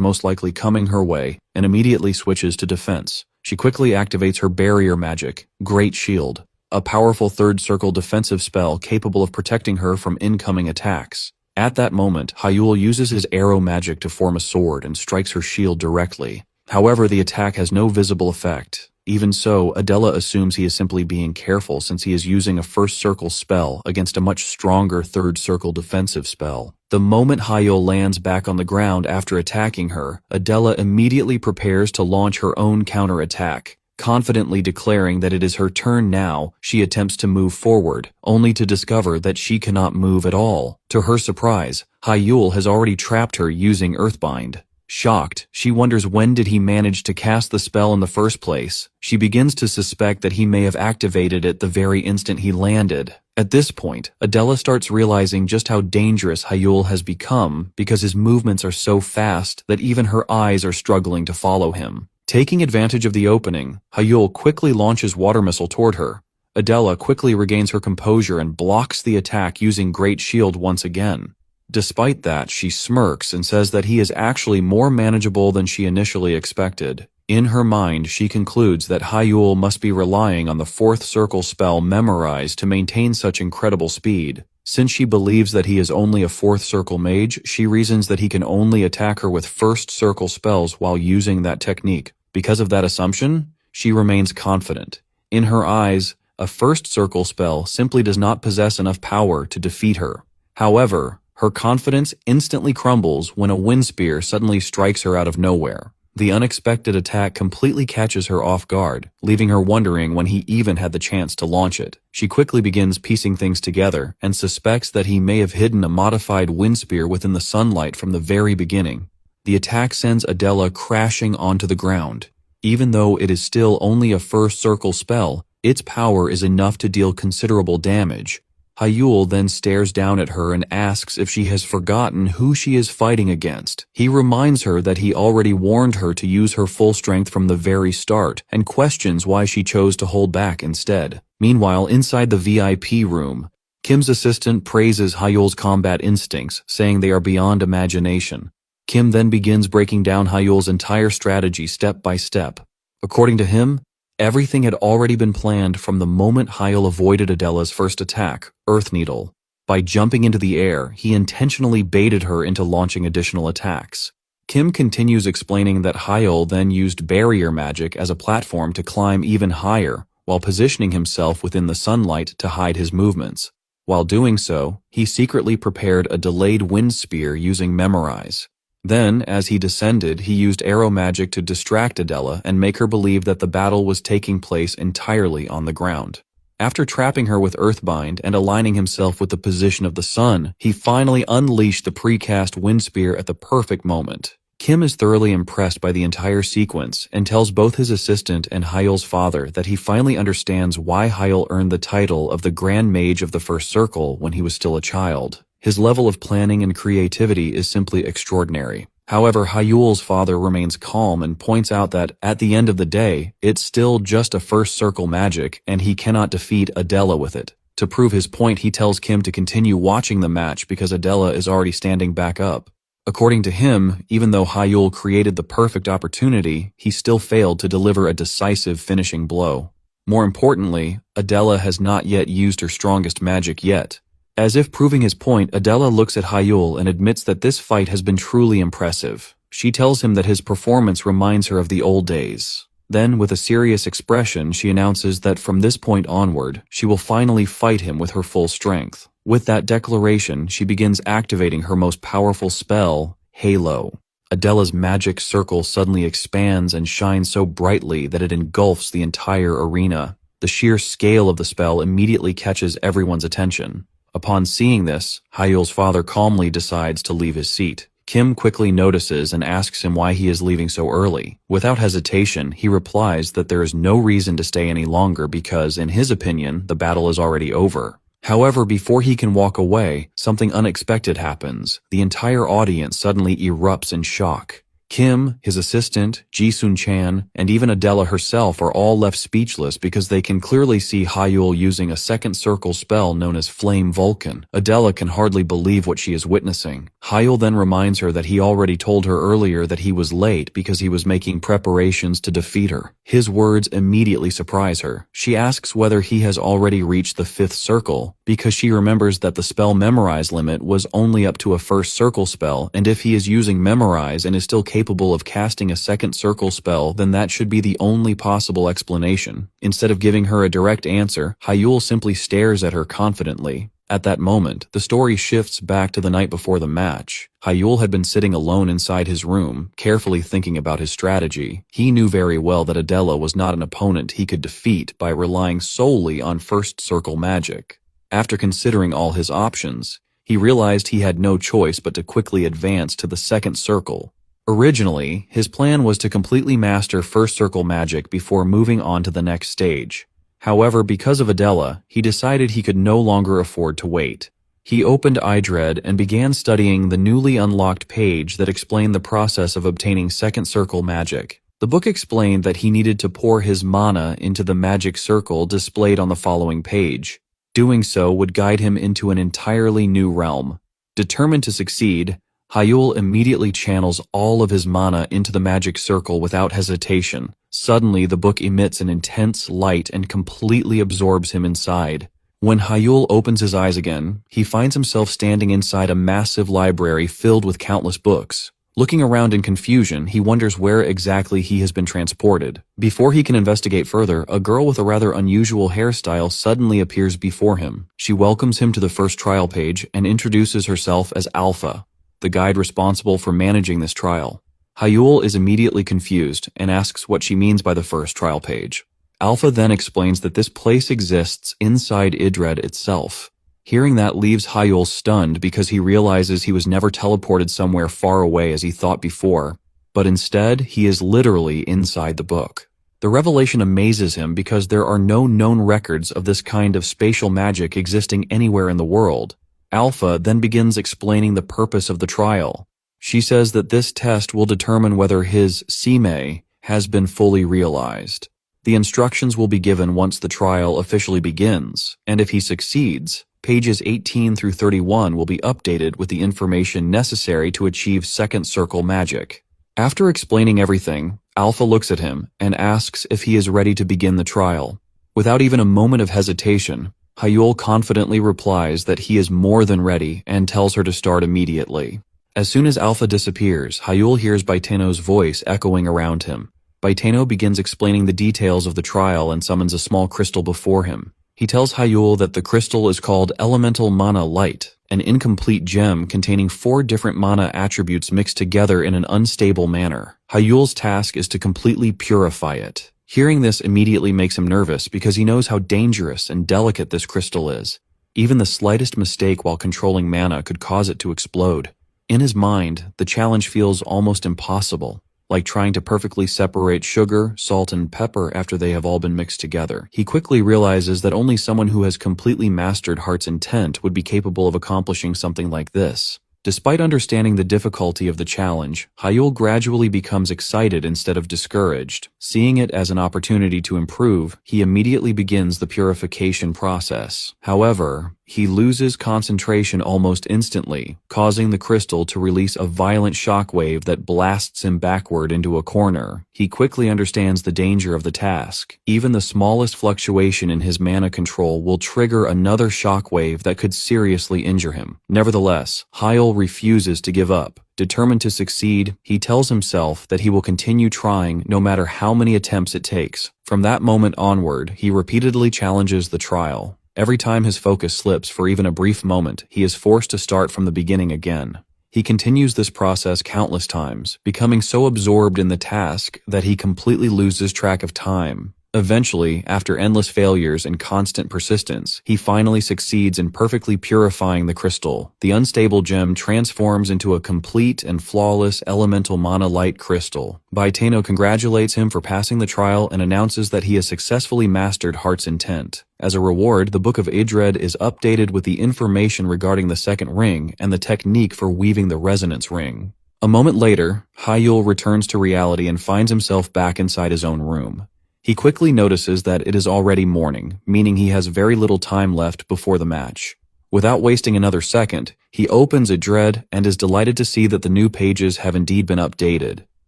most likely coming her way and immediately switches to defense. She quickly activates her barrier magic, Great Shield, a powerful third circle defensive spell capable of protecting her from incoming attacks. At that moment, Hyol uses his arrow magic to form a sword and strikes her shield directly. However, the attack has no visible effect. Even so, Adela assumes he is simply being careful since he is using a first circle spell against a much stronger third circle defensive spell. The moment Hyol lands back on the ground after attacking her, Adela immediately prepares to launch her own counterattack. Confidently declaring that it is her turn now, she attempts to move forward, only to discover that she cannot move at all. To her surprise, Hyol has already trapped her using Earthbind. Shocked, she wonders when did he manage to cast the spell in the first place. She begins to suspect that he may have activated it the very instant he landed. At this point, Adela starts realizing just how dangerous Hyol has become because his movements are so fast that even her eyes are struggling to follow him. Taking advantage of the opening, Hyol quickly launches water missile toward her. Adela quickly regains her composure and blocks the attack using Great Shield once again. Despite that, she smirks and says that he is actually more manageable than she initially expected. In her mind, she concludes that Hyol must be relying on the fourth circle spell Memorize to maintain such incredible speed. Since she believes that he is only a fourth circle mage, she reasons that he can only attack her with first circle spells while using that technique. Because of that assumption, she remains confident. In her eyes, a first circle spell simply does not possess enough power to defeat her. However, her confidence instantly crumbles when a wind spear suddenly strikes her out of nowhere. The unexpected attack completely catches her off guard, leaving her wondering when he even had the chance to launch it. She quickly begins piecing things together and suspects that he may have hidden a modified wind spear within the sunlight from the very beginning. The attack sends Adela crashing onto the ground. Even though it is still only a first circle spell, its power is enough to deal considerable damage. Hyol then stares down at her and asks if she has forgotten who she is fighting against. He reminds her that he already warned her to use her full strength from the very start and questions why she chose to hold back instead. Meanwhile, inside the VIP room, Kim's assistant praises Hyol's combat instincts, saying they are beyond imagination. Kim then begins breaking down Hyol's entire strategy step by step. According to him, everything had already been planned from the moment Hyol avoided Adela's first attack, Earth Needle. By jumping into the air, he intentionally baited her into launching additional attacks. Kim continues explaining that Hyol then used barrier magic as a platform to climb even higher, while positioning himself within the sunlight to hide his movements. While doing so, he secretly prepared a delayed wind spear using Memorize. Then, as he descended, he used arrow magic to distract Adela and make her believe that the battle was taking place entirely on the ground. After trapping her with Earthbind and aligning himself with the position of the sun, he finally unleashed the precast wind spear at the perfect moment. Kim is thoroughly impressed by the entire sequence and tells both his assistant and Hyol's father that he finally understands why Hyol earned the title of the Grand Mage of the First Circle when he was still a child. His level of planning and creativity is simply extraordinary. However, Hyol's father remains calm and points out that, at the end of the day, it's still just a first circle magic and he cannot defeat Adela with it. To prove his point, he tells Kim to continue watching the match because Adela is already standing back up. According to him, even though Hyol created the perfect opportunity, he still failed to deliver a decisive finishing blow. More importantly, Adela has not yet used her strongest magic yet. As if proving his point, Adela looks at Hyol and admits that this fight has been truly impressive. She tells him that his performance reminds her of the old days. Then, with a serious expression, she announces that from this point onward, she will finally fight him with her full strength. With that declaration, she begins activating her most powerful spell, Halo. Adela's magic circle suddenly expands and shines so brightly that it engulfs the entire arena. The sheer scale of the spell immediately catches everyone's attention. Upon seeing this, Hyol's father calmly decides to leave his seat. Kim quickly notices and asks him why he is leaving so early. Without hesitation, he replies that there is no reason to stay any longer because, in his opinion, the battle is already over. However, before he can walk away, something unexpected happens. The entire audience suddenly erupts in shock. Kim, his assistant, Ji-sun-chan, and even Adela herself are all left speechless because they can clearly see Hyol using a second circle spell known as Flame Vulcan. Adela can hardly believe what she is witnessing. Hyol then reminds her that he already told her earlier that he was late because he was making preparations to defeat her. His words immediately surprise her. She asks whether he has already reached the 5th circle, because she remembers that the spell Memorize limit was only up to a first circle spell, and if he is using Memorize and is still capable of casting a second circle spell, then that should be the only possible explanation. Instead of giving her a direct answer, Hyol simply stares at her confidently. At that moment, the story shifts back to the night before the match. Hyol had been sitting alone inside his room, carefully thinking about his strategy. He knew very well that Adela was not an opponent he could defeat by relying solely on first circle magic. After considering all his options, he realized he had no choice but to quickly advance to the second circle. Originally, his plan was to completely master first circle magic before moving on to the next stage. However, because of Adela, he decided he could no longer afford to wait. He opened iDread and began studying the newly unlocked page that explained the process of obtaining second circle magic. The book explained that he needed to pour his mana into the magic circle displayed on the following page. Doing so would guide him into an entirely new realm. Determined to succeed, Hyol immediately channels all of his mana into the magic circle without hesitation. Suddenly, the book emits an intense light and completely absorbs him inside. When Hyol opens his eyes again, he finds himself standing inside a massive library filled with countless books. Looking around in confusion, he wonders where exactly he has been transported. Before he can investigate further, a girl with a rather unusual hairstyle suddenly appears before him. She welcomes him to the first trial page and introduces herself as Alpha, the guide responsible for managing this trial. Hyol is immediately confused and asks what she means by the first trial page. Alpha then explains that this place exists inside iDread itself. Hearing that leaves Hyol stunned because he realizes he was never teleported somewhere far away as he thought before, but instead he is literally inside the book. The revelation amazes him because there are no known records of this kind of spatial magic existing anywhere in the world. Alpha then begins explaining the purpose of the trial. She says that this test will determine whether his Sime has been fully realized. The instructions will be given once the trial officially begins, and if he succeeds, pages 18 through 31 will be updated with the information necessary to achieve second circle magic. After explaining everything, Alpha looks at him and asks if he is ready to begin the trial. Without even a moment of hesitation, Hyol confidently replies that he is more than ready and tells her to start immediately. As soon as Alpha disappears, Hyol hears Baiteno's voice echoing around him. Baiteno begins explaining the details of the trial and summons a small crystal before him. He tells Hyol that the crystal is called Elemental Mana Light, an incomplete gem containing 4 different mana attributes mixed together in an unstable manner. Hyol's task is to completely purify it. Hearing this immediately makes him nervous because he knows how dangerous and delicate this crystal is. Even the slightest mistake while controlling mana could cause it to explode. In his mind, the challenge feels almost impossible, like trying to perfectly separate sugar, salt, and pepper after they have all been mixed together. He quickly realizes that only someone who has completely mastered Heart's intent would be capable of accomplishing something like this. Despite understanding the difficulty of the challenge, Hyol gradually becomes excited instead of discouraged. Seeing it as an opportunity to improve, he immediately begins the purification process. However, he loses concentration almost instantly, causing the crystal to release a violent shockwave that blasts him backward into a corner. He quickly understands the danger of the task. Even the smallest fluctuation in his mana control will trigger another shockwave that could seriously injure him. Nevertheless, Hyol refuses to give up. Determined to succeed, he tells himself that he will continue trying no matter how many attempts it takes. From that moment onward, he repeatedly challenges the trial. Every time his focus slips for even a brief moment, he is forced to start from the beginning again. He continues this process countless times, becoming so absorbed in the task that he completely loses track of time. Eventually, after endless failures and constant persistence, he finally succeeds in perfectly purifying the crystal. The unstable gem transforms into a complete and flawless elemental mana light crystal. Baiteno congratulates him for passing the trial and announces that he has successfully mastered Heart's Intent. As a reward, the Book of Idred is updated with the information regarding the second ring and the technique for weaving the resonance ring. A moment later, Hyol returns to reality and finds himself back inside his own room. He quickly notices that it is already morning, meaning he has very little time left before the match. Without wasting another second, he opens Idred and is delighted to see that the new pages have indeed been updated.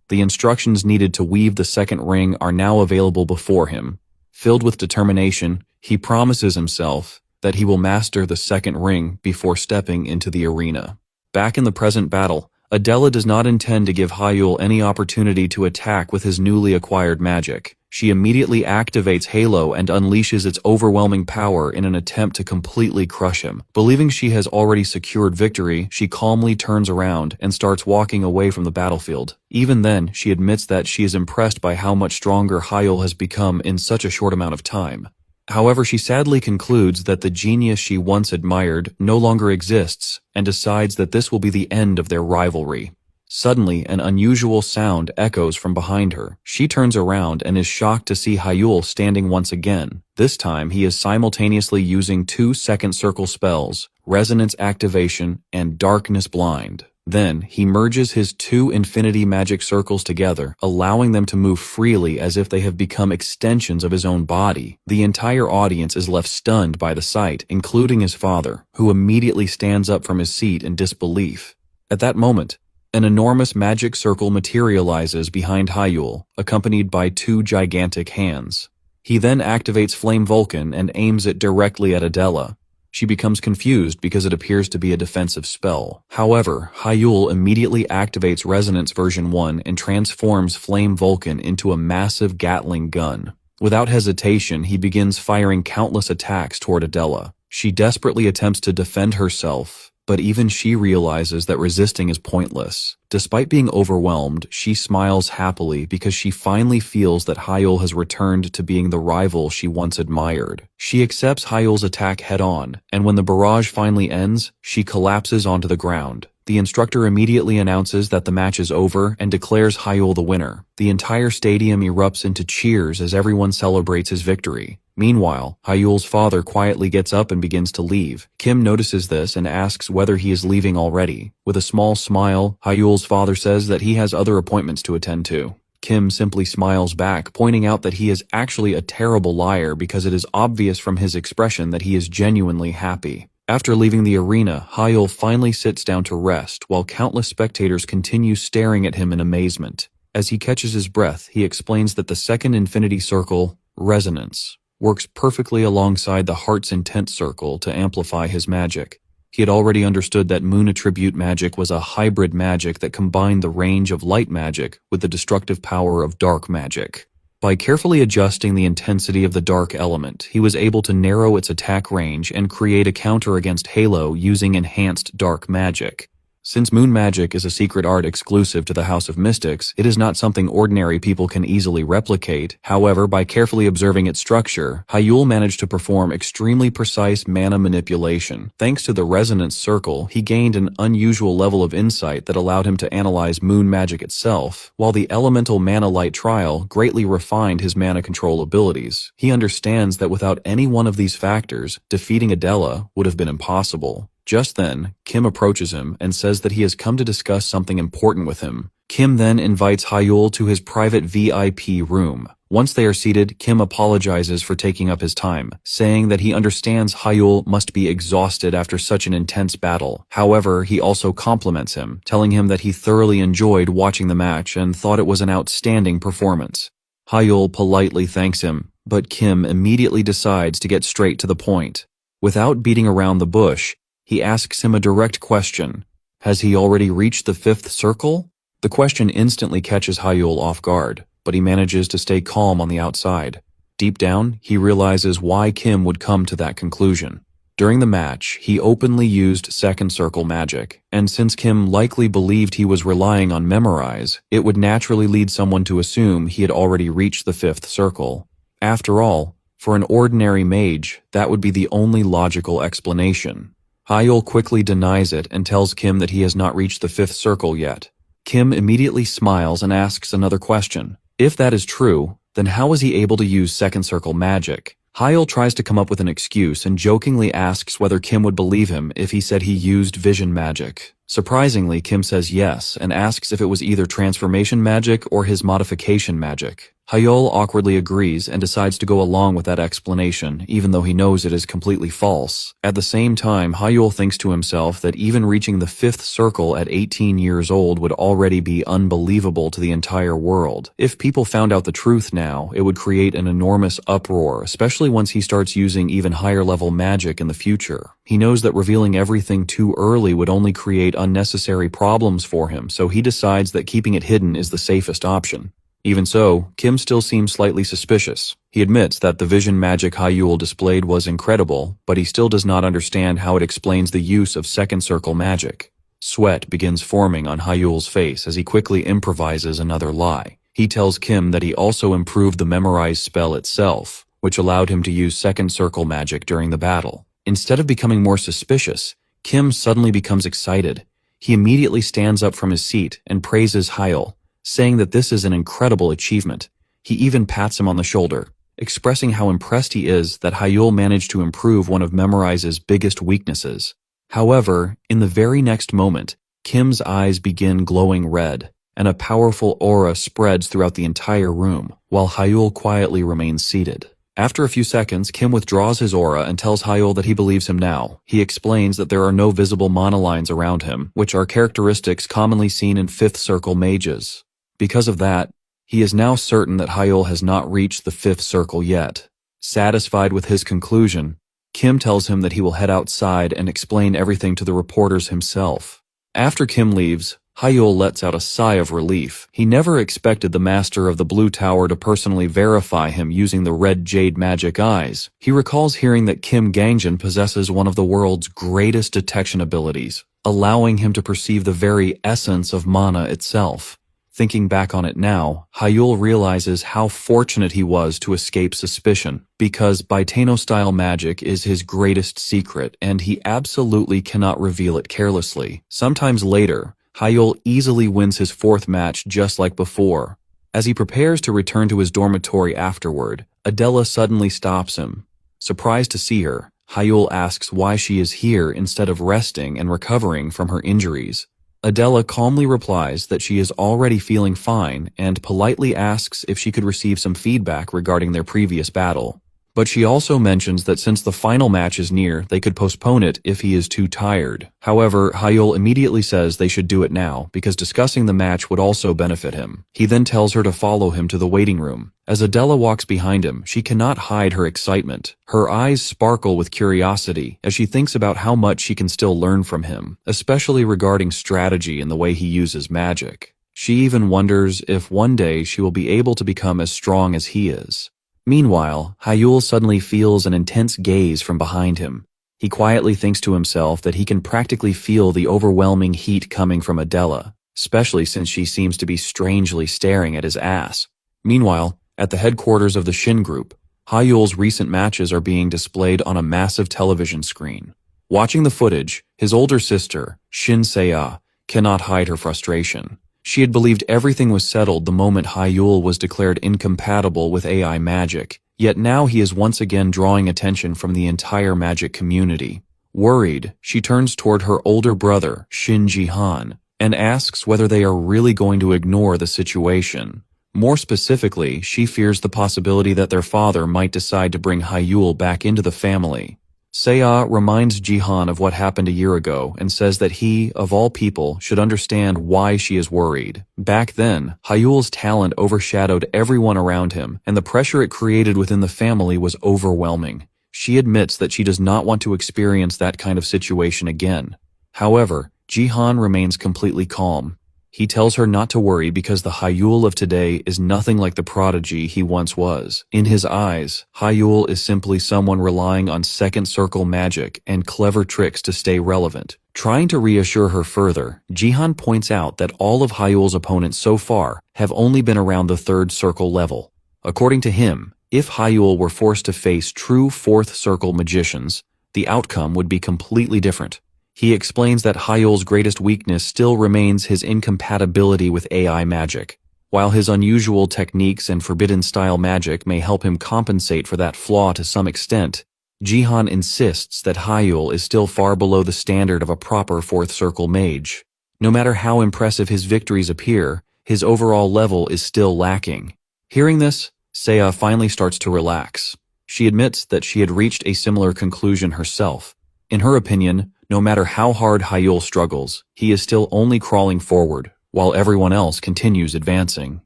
The instructions needed to weave the second ring are now available before him. Filled with determination, he promises himself that he will master the second ring before stepping into the arena. Back in the present battle, Adela does not intend to give Hyol any opportunity to attack with his newly acquired magic. She immediately activates Halo and unleashes its overwhelming power in an attempt to completely crush him. Believing she has already secured victory, she calmly turns around and starts walking away from the battlefield. Even then, she admits that she is impressed by how much stronger Hyol has become in such a short amount of time. However, she sadly concludes that the genius she once admired no longer exists and decides that this will be the end of their rivalry. Suddenly, an unusual sound echoes from behind her. She turns around and is shocked to see Hyol standing once again. This time, he is simultaneously using 2 second circle spells, Resonance Activation and Darkness Blind. Then, he merges his 2 infinity magic circles together, allowing them to move freely as if they have become extensions of his own body. The entire audience is left stunned by the sight, including his father, who immediately stands up from his seat in disbelief. At that moment, an enormous magic circle materializes behind Hyol, accompanied by 2 gigantic hands. He then activates Flame Vulcan and aims it directly at Adela. She becomes confused because it appears to be a defensive spell. However, Hyol immediately activates Resonance version 1 and transforms Flame Vulcan into a massive Gatling gun. Without hesitation, he begins firing countless attacks toward Adela. She desperately attempts to defend herself, but even she realizes that resisting is pointless. Despite being overwhelmed, she smiles happily because she finally feels that Hyol has returned to being the rival she once admired. She accepts Hyol's attack head-on, and when the barrage finally ends, she collapses onto the ground. The instructor immediately announces that the match is over and declares Hyol the winner. The entire stadium erupts into cheers as everyone celebrates his victory. Meanwhile, Hyol's father quietly gets up and begins to leave. Kim notices this and asks whether he is leaving already. With a small smile, Hyol's father says that he has other appointments to attend to. Kim simply smiles back, pointing out that he is actually a terrible liar because it is obvious from his expression that he is genuinely happy. After leaving the arena, Hyol finally sits down to rest while countless spectators continue staring at him in amazement. As he catches his breath, he explains that the second infinity circle, Resonance, works perfectly alongside the Heart's Intent circle to amplify his magic. He had already understood that moon attribute magic was a hybrid magic that combined the range of light magic with the destructive power of dark magic. By carefully adjusting the intensity of the dark element, he was able to narrow its attack range and create a counter against Halo using enhanced dark magic. Since moon magic is a secret art exclusive to the House of Mystics, it is not something ordinary people can easily replicate. However, by carefully observing its structure, Hyol managed to perform extremely precise mana manipulation. Thanks to the resonance circle, he gained an unusual level of insight that allowed him to analyze moon magic itself, while the elemental mana light trial greatly refined his mana control abilities. He understands that without any one of these factors, defeating Adela would have been impossible. Just then, Kim approaches him and says that he has come to discuss something important with him. Kim then invites Hyol to his private VIP room. Once they are seated, Kim apologizes for taking up his time, saying that he understands Hyol must be exhausted after such an intense battle. However, he also compliments him, telling him that he thoroughly enjoyed watching the match and thought it was an outstanding performance. Hyol politely thanks him, but Kim immediately decides to get straight to the point. Without beating around the bush, he asks him a direct question. Has he already reached the 5th circle? The question instantly catches Hyol off guard, but he manages to stay calm on the outside. Deep down, he realizes why Kim would come to that conclusion. During the match, he openly used second circle magic, and since Kim likely believed he was relying on memorize, it would naturally lead someone to assume he had already reached the fifth circle. After all, for an ordinary mage, that would be the only logical explanation. Hyol quickly denies it and tells Kim that he has not reached the fifth circle yet. Kim immediately smiles and asks another question. If that is true, then how was he able to use second circle magic? Hyol tries to come up with an excuse and jokingly asks whether Kim would believe him if he said he used vision magic. Surprisingly, Kim says yes and asks if it was either transformation magic or his modification magic. Hyol awkwardly agrees and decides to go along with that explanation, even though he knows it is completely false. At the same time, Hyol thinks to himself that even reaching the fifth circle at 18 years old would already be unbelievable to the entire world. If people found out the truth now, it would create an enormous uproar, especially once he starts using even higher level magic in the future. He knows that revealing everything too early would only create unnecessary problems for him, so he decides that keeping it hidden is the safest option. Even so, Kim still seems slightly suspicious. He admits that the vision magic Hyol displayed was incredible, but he still does not understand how it explains the use of second circle magic. Sweat begins forming on Hyol's face as he quickly improvises another lie. He tells Kim that he also improved the memorize spell itself, which allowed him to use second circle magic during the battle. Instead of becoming more suspicious, Kim suddenly becomes excited. He immediately stands up from his seat and praises Hyol, saying that this is an incredible achievement. He even pats him on the shoulder, expressing how impressed he is that Hyol managed to improve one of Memorize's biggest weaknesses. However, in the very next moment, Kim's eyes begin glowing red, and a powerful aura spreads throughout the entire room, while Hyol quietly remains seated. After a few seconds, Kim withdraws his aura and tells Hyol that he believes him now. He explains that there are no visible monolines around him, which are characteristics commonly seen in fifth circle mages. Because of that, he is now certain that Hyol has not reached the fifth circle yet. Satisfied with his conclusion, Kim tells him that he will head outside and explain everything to the reporters himself. After Kim leaves, Hyol lets out a sigh of relief. He never expected the master of the Blue Tower to personally verify him using the red jade magic eyes. He recalls hearing that Kim Gangjin possesses one of the world's greatest detection abilities, allowing him to perceive the very essence of mana itself. Thinking back on it now, Hyol realizes how fortunate he was to escape suspicion, because Baiteno-style magic is his greatest secret, and he absolutely cannot reveal it carelessly. Sometimes later, Hyol easily wins his fourth match just like before. As he prepares to return to his dormitory afterward, Adela suddenly stops him. Surprised to see her, Hyol asks why she is here instead of resting and recovering from her injuries. Adela calmly replies that she is already feeling fine and politely asks if she could receive some feedback regarding their previous battle. But she also mentions that since the final match is near, they could postpone it if he is too tired. However, Hyol immediately says they should do it now, because discussing the match would also benefit him. He then tells her to follow him to the waiting room. As Adela walks behind him, she cannot hide her excitement. Her eyes sparkle with curiosity as she thinks about how much she can still learn from him, especially regarding strategy and the way he uses magic. She even wonders if one day she will be able to become as strong as he is. Meanwhile, Hyol suddenly feels an intense gaze from behind him. He quietly thinks to himself that he can practically feel the overwhelming heat coming from Adela, especially since she seems to be strangely staring at his ass. Meanwhile, at the headquarters of the Shin Group, Hyol's recent matches are being displayed on a massive television screen. Watching the footage, his older sister, Shin Seiya, cannot hide her frustration. She had believed everything was settled the moment Hyol was declared incompatible with AI magic, yet now he is once again drawing attention from the entire magic community. Worried, she turns toward her older brother, Shin Jihan, and asks whether they are really going to ignore the situation. More specifically, she fears the possibility that their father might decide to bring Hyol back into the family. Seiya reminds Jihan of what happened a year ago and says that he, of all people, should understand why she is worried. Back then, Hyol's talent overshadowed everyone around him, and the pressure it created within the family was overwhelming. She admits that she does not want to experience that kind of situation again. However, Jihan remains completely calm. He tells her not to worry because the Hyol of today is nothing like the prodigy he once was. In his eyes, Hyol is simply someone relying on second circle magic and clever tricks to stay relevant. Trying to reassure her further, Jihan points out that all of Hyol's opponents so far have only been around the third circle level. According to him, if Hyol were forced to face true fourth circle magicians, the outcome would be completely different. He explains that Hyol's greatest weakness still remains his incompatibility with AI magic. While his unusual techniques and forbidden-style magic may help him compensate for that flaw to some extent, Jihan insists that Hyol is still far below the standard of a proper fourth circle mage. No matter how impressive his victories appear, his overall level is still lacking. Hearing this, Seiya finally starts to relax. She admits that she had reached a similar conclusion herself. In her opinion, no matter how hard Hyol struggles, he is still only crawling forward, while everyone else continues advancing.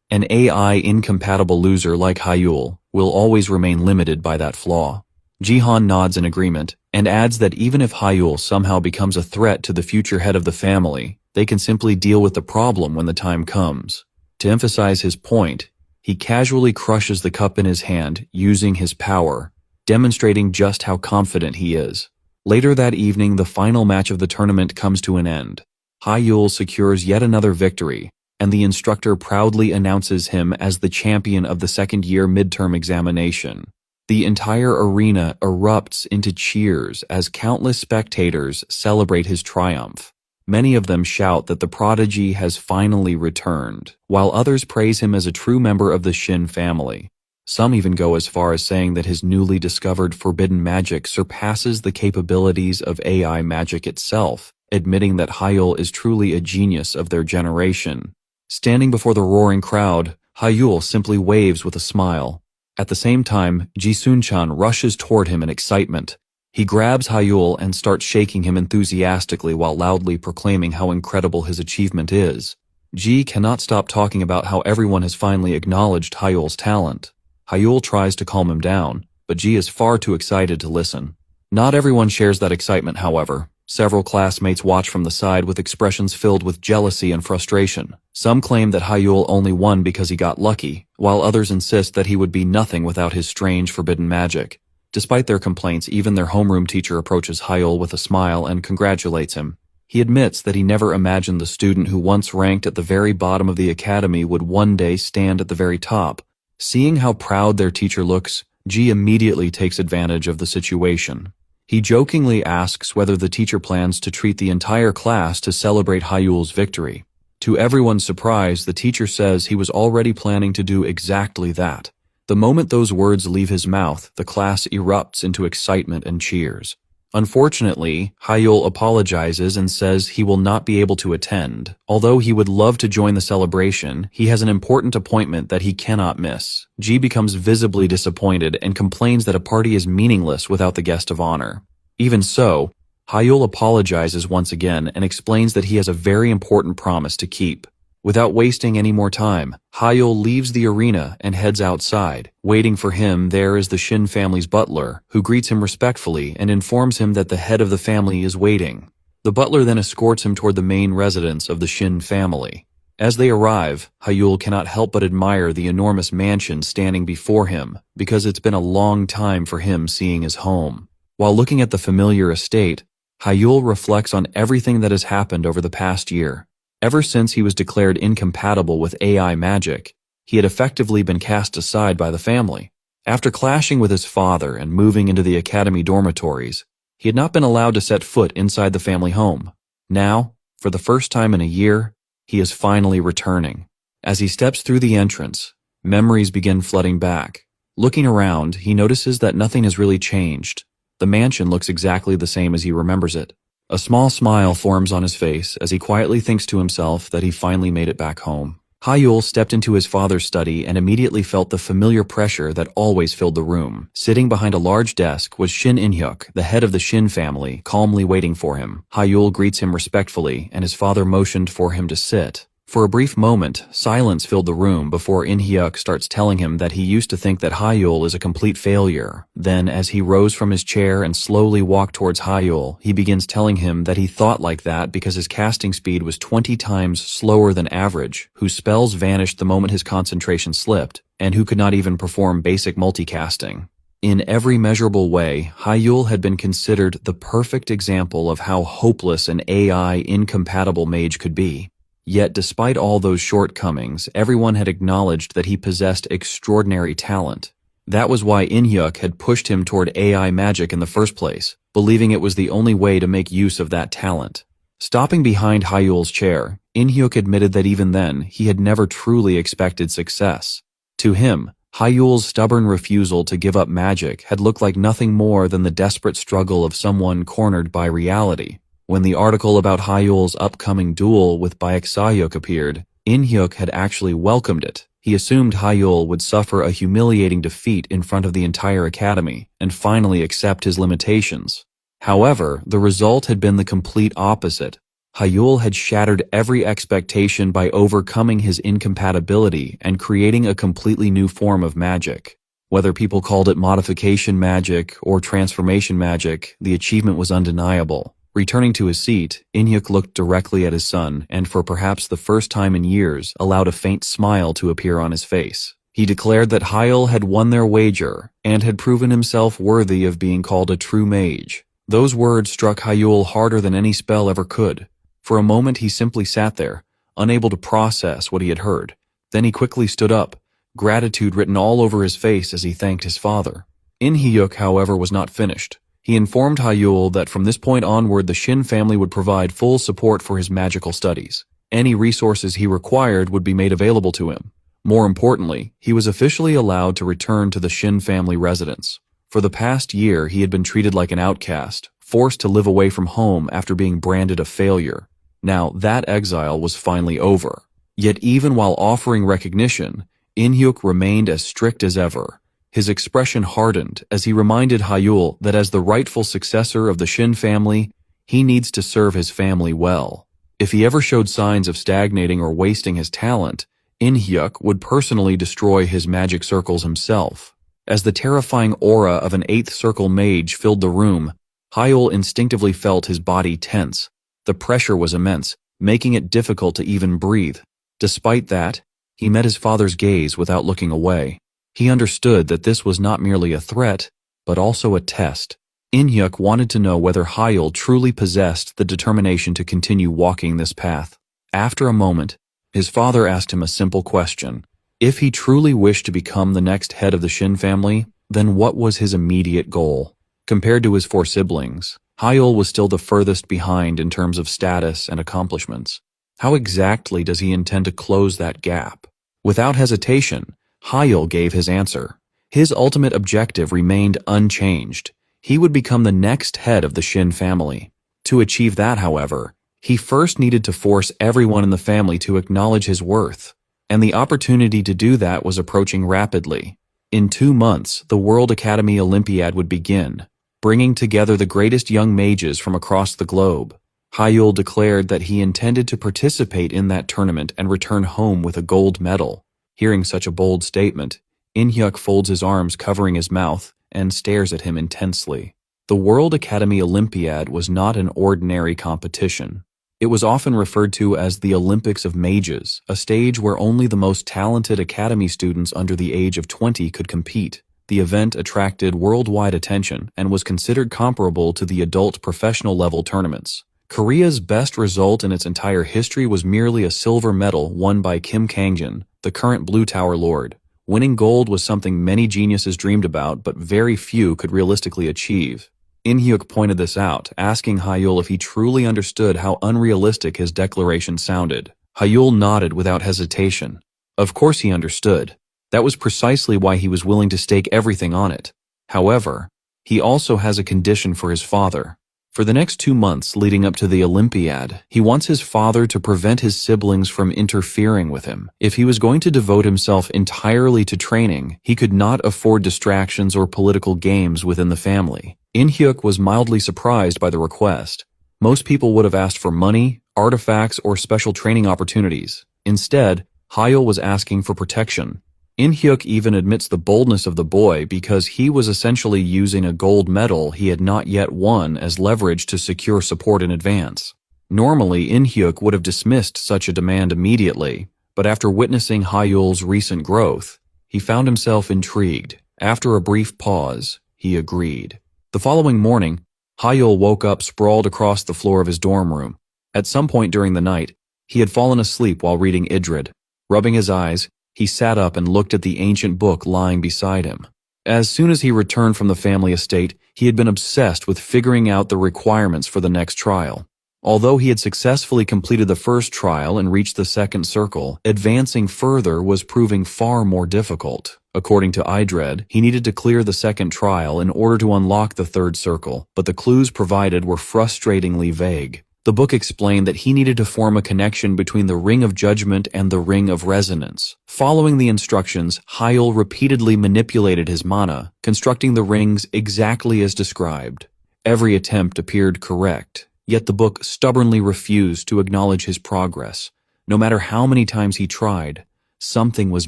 An AI-incompatible loser like Hyol will always remain limited by that flaw. Jihan nods in agreement, and adds that even if Hyol somehow becomes a threat to the future head of the family, they can simply deal with the problem when the time comes. To emphasize his point, he casually crushes the cup in his hand using his power, demonstrating just how confident he is. Later that evening, the final match of the tournament comes to an end. Hyol secures yet another victory, and the instructor proudly announces him as the champion of the second-year midterm examination. The entire arena erupts into cheers as countless spectators celebrate his triumph. Many of them shout that the prodigy has finally returned, while others praise him as a true member of the Shin family. Some even go as far as saying that his newly discovered forbidden magic surpasses the capabilities of AI magic itself, admitting that Hyol is truly a genius of their generation. Standing before the roaring crowd, Hyol simply waves with a smile. At the same time, Jisun-chan rushes toward him in excitement. He grabs Hyol and starts shaking him enthusiastically while loudly proclaiming how incredible his achievement is. Ji cannot stop talking about how everyone has finally acknowledged Hyol's talent. Hyol tries to calm him down, but Ji is far too excited to listen. Not everyone shares that excitement, however. Several classmates watch from the side with expressions filled with jealousy and frustration. Some claim that Hyol only won because he got lucky, while others insist that he would be nothing without his strange forbidden magic. Despite their complaints, even their homeroom teacher approaches Hyol with a smile and congratulates him. He admits that he never imagined the student who once ranked at the very bottom of the academy would one day stand at the very top. Seeing how proud their teacher looks, Ji immediately takes advantage of the situation. He jokingly asks whether the teacher plans to treat the entire class to celebrate Hyol's victory. To everyone's surprise, the teacher says he was already planning to do exactly that. The moment those words leave his mouth, the class erupts into excitement and cheers. Unfortunately, Hyol apologizes and says he will not be able to attend. Although he would love to join the celebration, he has an important appointment that he cannot miss. Ji becomes visibly disappointed and complains that a party is meaningless without the guest of honor. Even so, Hyol apologizes once again and explains that he has a very important promise to keep. Without wasting any more time, Hyol leaves the arena and heads outside. Waiting for him there is the Shin family's butler, who greets him respectfully and informs him that the head of the family is waiting. The butler then escorts him toward the main residence of the Shin family. As they arrive, Hyol cannot help but admire the enormous mansion standing before him, because it's been a long time for him seeing his home. While looking at the familiar estate, Hyol reflects on everything that has happened over the past year. Ever since he was declared incompatible with AI magic, he had effectively been cast aside by the family. After clashing with his father and moving into the academy dormitories, he had not been allowed to set foot inside the family home. Now, for the first time in a year, he is finally returning. As he steps through the entrance, memories begin flooding back. Looking around, he notices that nothing has really changed. The mansion looks exactly the same as he remembers it. A small smile forms on his face as he quietly thinks to himself that he finally made it back home. Hyol stepped into his father's study and immediately felt the familiar pressure that always filled the room. Sitting behind a large desk was Shin In-hyuk, the head of the Shin family, calmly waiting for him. Hyol greets him respectfully, and his father motioned for him to sit. For a brief moment, silence filled the room before In-hyuk starts telling him that he used to think that Hyol is a complete failure. Then, as he rose from his chair and slowly walked towards Hyol, he begins telling him that he thought like that because his casting speed was 20 times slower than average, whose spells vanished the moment his concentration slipped, and who could not even perform basic multicasting. In every measurable way, Hyol had been considered the perfect example of how hopeless an AI-incompatible mage could be. Yet despite all those shortcomings, everyone had acknowledged that he possessed extraordinary talent. That was why In-hyuk had pushed him toward AI magic in the first place, believing it was the only way to make use of that talent. Stopping behind Hyol's chair, In-hyuk admitted that even then, he had never truly expected success. To him, Hyol's stubborn refusal to give up magic had looked like nothing more than the desperate struggle of someone cornered by reality. When the article about Hyol's upcoming duel with mythical appeared, In-hyuk had actually welcomed it. He assumed Hyol would suffer a humiliating defeat in front of the entire academy and finally accept his limitations. However, the result had been the complete opposite. Hyol had shattered every expectation by overcoming his incompatibility and creating a completely new form of magic. Whether people called it modification magic or transformation magic, the achievement was undeniable. Returning to his seat, In-hyuk looked directly at his son and for perhaps the first time in years allowed a faint smile to appear on his face. He declared that Hyol had won their wager and had proven himself worthy of being called a true mage. Those words struck Hyol harder than any spell ever could. For a moment he simply sat there, unable to process what he had heard. Then he quickly stood up, gratitude written all over his face as he thanked his father. In-hyuk, however, was not finished. He informed Hyol that from this point onward the Shin family would provide full support for his magical studies. Any resources he required would be made available to him. More importantly, he was officially allowed to return to the Shin family residence. For the past year he had been treated like an outcast, forced to live away from home after being branded a failure. Now that exile was finally over. Yet even while offering recognition, In-hyuk remained as strict as ever. His expression hardened as he reminded Hyol that as the rightful successor of the Shin family, he needs to serve his family well. If he ever showed signs of stagnating or wasting his talent, In-hyuk would personally destroy his magic circles himself. As the terrifying aura of an 8th circle mage filled the room, Hyol instinctively felt his body tense. The pressure was immense, making it difficult to even breathe. Despite that, he met his father's gaze without looking away. He understood that this was not merely a threat, but also a test. In-hyuk wanted to know whether Hyol truly possessed the determination to continue walking this path. After a moment, his father asked him a simple question. If he truly wished to become the next head of the Shin family, then what was his immediate goal? Compared to his 4 siblings, Hyol was still the furthest behind in terms of status and accomplishments. How exactly does he intend to close that gap? Without hesitation, Hyol gave his answer. His ultimate objective remained unchanged. He would become the next head of the Shin family. To achieve that, however, he first needed to force everyone in the family to acknowledge his worth, and the opportunity to do that was approaching rapidly. In 2 months, the World Academy Olympiad would begin, bringing together the greatest young mages from across the globe. Hyol declared that he intended to participate in that tournament and return home with a gold medal. Hearing such a bold statement, In-hyuk folds his arms covering his mouth and stares at him intensely. The World Academy Olympiad was not an ordinary competition. It was often referred to as the Olympics of Mages, a stage where only the most talented academy students under the age of 20 could compete. The event attracted worldwide attention and was considered comparable to the adult professional level tournaments. Korea's best result in its entire history was merely a silver medal won by Kim Kangjin, the current Blue Tower Lord. Winning gold was something many geniuses dreamed about, but very few could realistically achieve. In-hyuk pointed this out, asking Hyol if he truly understood how unrealistic his declaration sounded. Hyol nodded without hesitation. Of course he understood. That was precisely why he was willing to stake everything on it. However, he also has a condition for his father. For the next 2 months leading up to the Olympiad, he wants his father to prevent his siblings from interfering with him. If he was going to devote himself entirely to training, he could not afford distractions or political games within the family. In-hyuk was mildly surprised by the request. Most people would have asked for money, artifacts, or special training opportunities. Instead, Hyol was asking for protection. In-hyuk even admits the boldness of the boy because he was essentially using a gold medal he had not yet won as leverage to secure support in advance. Normally, In-hyuk would have dismissed such a demand immediately, but after witnessing Hyol's recent growth, he found himself intrigued. After a brief pause, he agreed. The following morning, Hyol woke up sprawled across the floor of his dorm room. At some point during the night, he had fallen asleep while reading Idrid. Rubbing his eyes, he sat up and looked at the ancient book lying beside him. As soon as he returned from the family estate, he had been obsessed with figuring out the requirements for the next trial. Although he had successfully completed the first trial and reached the second circle, advancing further was proving far more difficult. According to Idrid, he needed to clear the second trial in order to unlock the third circle, but the clues provided were frustratingly vague. The book explained that he needed to form a connection between the Ring of Judgment and the Ring of Resonance. Following the instructions, Hyol repeatedly manipulated his mana, constructing the rings exactly as described. Every attempt appeared correct, yet the book stubbornly refused to acknowledge his progress. No matter how many times he tried, something was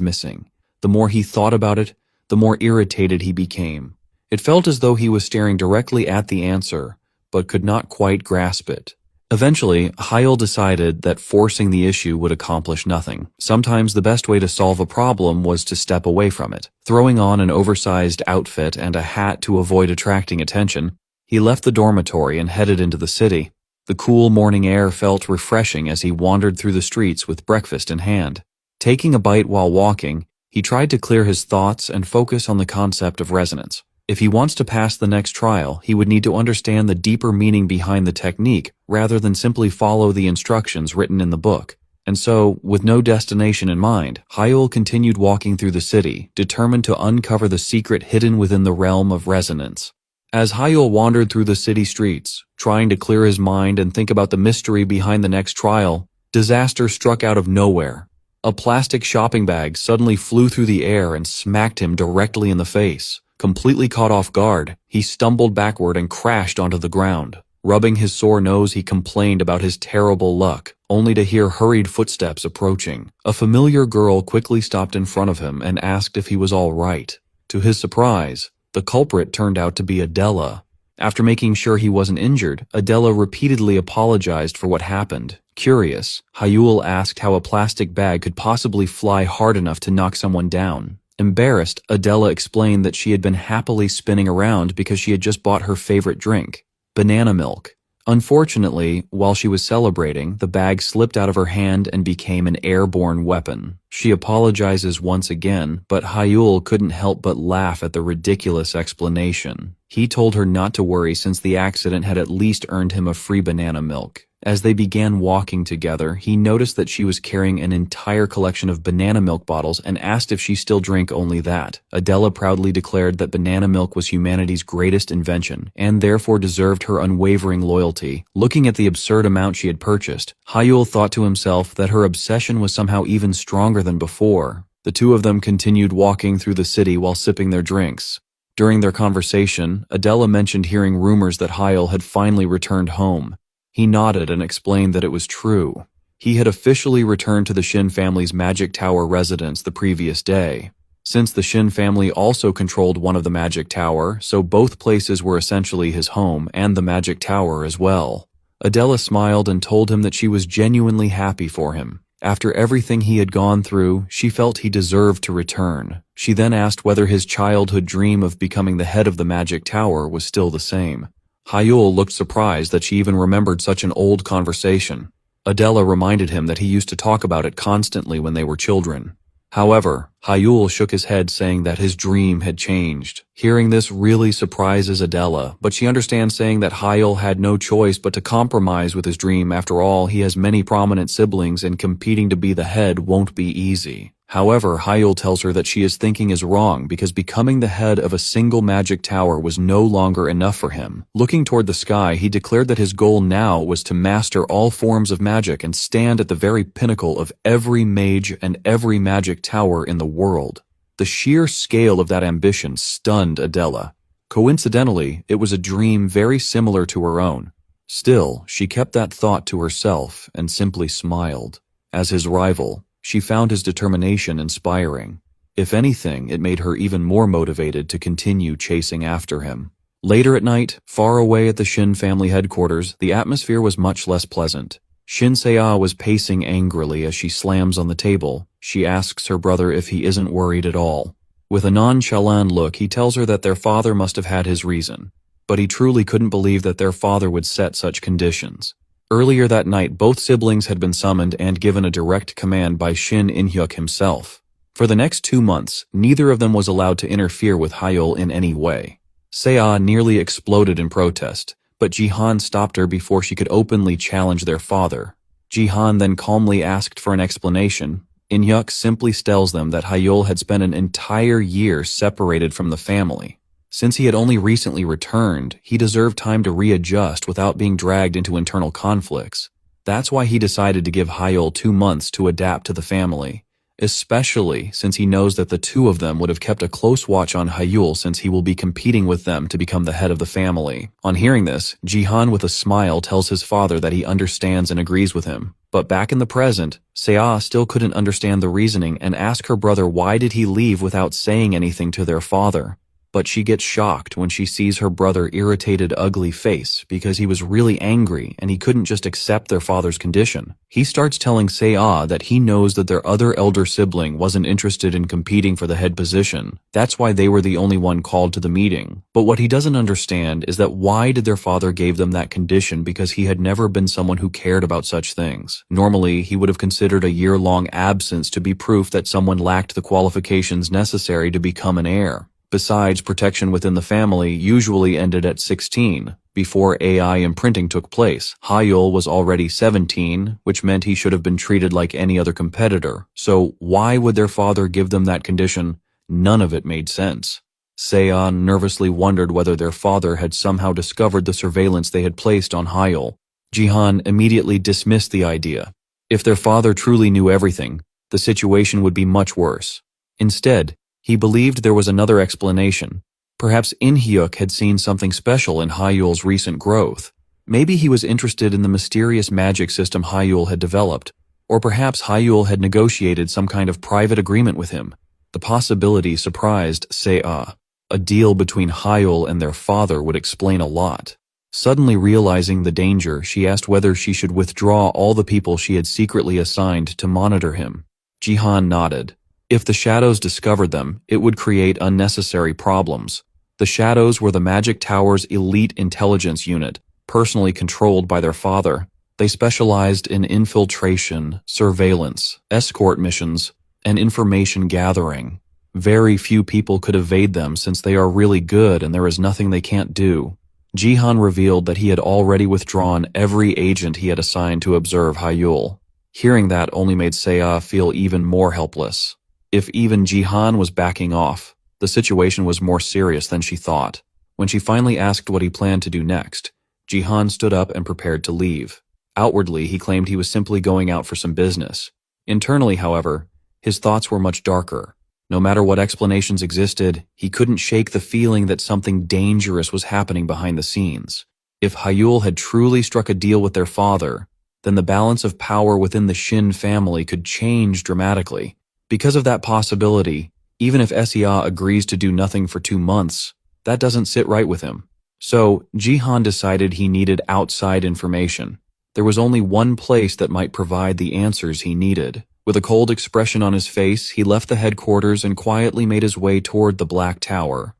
missing. The more he thought about it, the more irritated he became. It felt as though he was staring directly at the answer, but could not quite grasp it. Eventually, Hyol decided that forcing the issue would accomplish nothing. Sometimes the best way to solve a problem was to step away from it. Throwing on an oversized outfit and a hat to avoid attracting attention, he left the dormitory and headed into the city. The cool morning air felt refreshing as he wandered through the streets with breakfast in hand. Taking a bite while walking, he tried to clear his thoughts and focus on the concept of resonance. If he wants to pass the next trial, he would need to understand the deeper meaning behind the technique rather than simply follow the instructions written in the book. And so, with no destination in mind, Hyol continued walking through the city, determined to uncover the secret hidden within the realm of resonance. As Hyol wandered through the city streets, trying to clear his mind and think about the mystery behind the next trial, disaster struck out of nowhere. A plastic shopping bag suddenly flew through the air and smacked him directly in the face. Completely caught off guard, he stumbled backward and crashed onto the ground. Rubbing his sore nose, he complained about his terrible luck, only to hear hurried footsteps approaching. A familiar girl quickly stopped in front of him and asked if he was all right. To his surprise, the culprit turned out to be Adela. After making sure he wasn't injured, Adela repeatedly apologized for what happened. Curious, Hyol asked how a plastic bag could possibly fly hard enough to knock someone down. Embarrassed, Adela explained that she had been happily spinning around because she had just bought her favorite drink, banana milk. Unfortunately, while she was celebrating, the bag slipped out of her hand and became an airborne weapon. She apologizes once again, but Hyol couldn't help but laugh at the ridiculous explanation. He told her not to worry since the accident had at least earned him a free banana milk. As they began walking together, he noticed that she was carrying an entire collection of banana milk bottles and asked if she still drank only that. Adela proudly declared that banana milk was humanity's greatest invention, and therefore deserved her unwavering loyalty. Looking at the absurd amount she had purchased, Hyol thought to himself that her obsession was somehow even stronger than before. The two of them continued walking through the city while sipping their drinks. During their conversation, Adela mentioned hearing rumors that Hyol had finally returned home. He nodded and explained that it was true. He had officially returned to the Shin family's Magic Tower residence the previous day. Since the Shin family also controlled one of the Magic Tower, so both places were essentially his home and the Magic Tower as well. Adela smiled and told him that she was genuinely happy for him. After everything he had gone through, she felt he deserved to return. She then asked whether his childhood dream of becoming the head of the Magic Tower was still the same. Hyol looked surprised that she even remembered such an old conversation. Adela reminded him that he used to talk about it constantly when they were children. However, Hyol shook his head saying that his dream had changed. Hearing this really surprises Adela, but she understands saying that Hyol had no choice but to compromise with his dream. After all, he has many prominent siblings and competing to be the head won't be easy. However, Hyol tells her that she is thinking is wrong because becoming the head of a single magic tower was no longer enough for him. Looking toward the sky, he declared that his goal now was to master all forms of magic and stand at the very pinnacle of every mage and every magic tower in the world. The sheer scale of that ambition stunned Adela. Coincidentally, it was a dream very similar to her own. Still, she kept that thought to herself and simply smiled. As his rival, She found his determination inspiring. If anything, it made her even more motivated to continue chasing after him. Later at night, far away at the Shin family headquarters, the atmosphere was much less pleasant. Shin-Seiya was pacing angrily as she slams on the table. She asks her brother if he isn't worried at all. With a nonchalant look, he tells her that their father must have had his reason, but he truly couldn't believe that their father would set such conditions. Earlier that night, both siblings had been summoned and given a direct command by Shin In-hyuk himself. For the next 2 months, neither of them was allowed to interfere with Hyol in any way. Seiya nearly exploded in protest, but Jihan stopped her before she could openly challenge their father. Jihan then calmly asked for an explanation. In-hyuk simply tells them that Hyol had spent an entire year separated from the family. Since he had only recently returned, he deserved time to readjust without being dragged into internal conflicts. That's why he decided to give Hyol 2 months to adapt to the family, especially since he knows that the two of them would have kept a close watch on Hyol since he will be competing with them to become the head of the family. On hearing this, Jihan with a smile tells his father that he understands and agrees with him. But back in the present, Seiya still couldn't understand the reasoning and asks her brother why did he leave without saying anything to their father. But she gets shocked when she sees her brother's irritated, ugly face because he was really angry and he couldn't just accept their father's condition. He starts telling Seiya that he knows that their other elder sibling wasn't interested in competing for the head position. That's why they were the only one called to the meeting. But what he doesn't understand is that why did their father give them that condition because he had never been someone who cared about such things. Normally, he would have considered a year-long absence to be proof that someone lacked the qualifications necessary to become an heir. Besides, protection within the family usually ended at 16. Before AI imprinting took place, Hyol was already 17, which meant he should have been treated like any other competitor. So why would their father give them that condition? None of it made sense. Seiya nervously wondered whether their father had somehow discovered the surveillance they had placed on Hyol. Jihan immediately dismissed the idea. If their father truly knew everything, the situation would be much worse. Instead, he believed there was another explanation. Perhaps In-hyuk had seen something special in Hyol's recent growth. Maybe he was interested in the mysterious magic system Hyol had developed, or perhaps Hyol had negotiated some kind of private agreement with him. The possibility surprised Seiya. A deal between Hyol and their father would explain a lot. Suddenly realizing the danger, she asked whether she should withdraw all the people she had secretly assigned to monitor him. Jihan nodded. If the Shadows discovered them, it would create unnecessary problems. The Shadows were the Magic Tower's elite intelligence unit, personally controlled by their father. They specialized in infiltration, surveillance, escort missions, and information gathering. Very few people could evade them since they are really good and there is nothing they can't do. Jihan revealed that he had already withdrawn every agent he had assigned to observe Hyol. Hearing that only made Seiya feel even more helpless. If even Jihan was backing off, the situation was more serious than she thought. When she finally asked what he planned to do next, Jihan stood up and prepared to leave. Outwardly, he claimed he was simply going out for some business. Internally, however, his thoughts were much darker. No matter what explanations existed, he couldn't shake the feeling that something dangerous was happening behind the scenes. If Hyol had truly struck a deal with their father, then the balance of power within the Shin family could change dramatically. Because of that possibility, even if Seiya agrees to do nothing for 2 months, that doesn't sit right with him. So, Jihan decided he needed outside information. There was only one place that might provide the answers he needed. With a cold expression on his face, he left the headquarters and quietly made his way toward the Black Tower.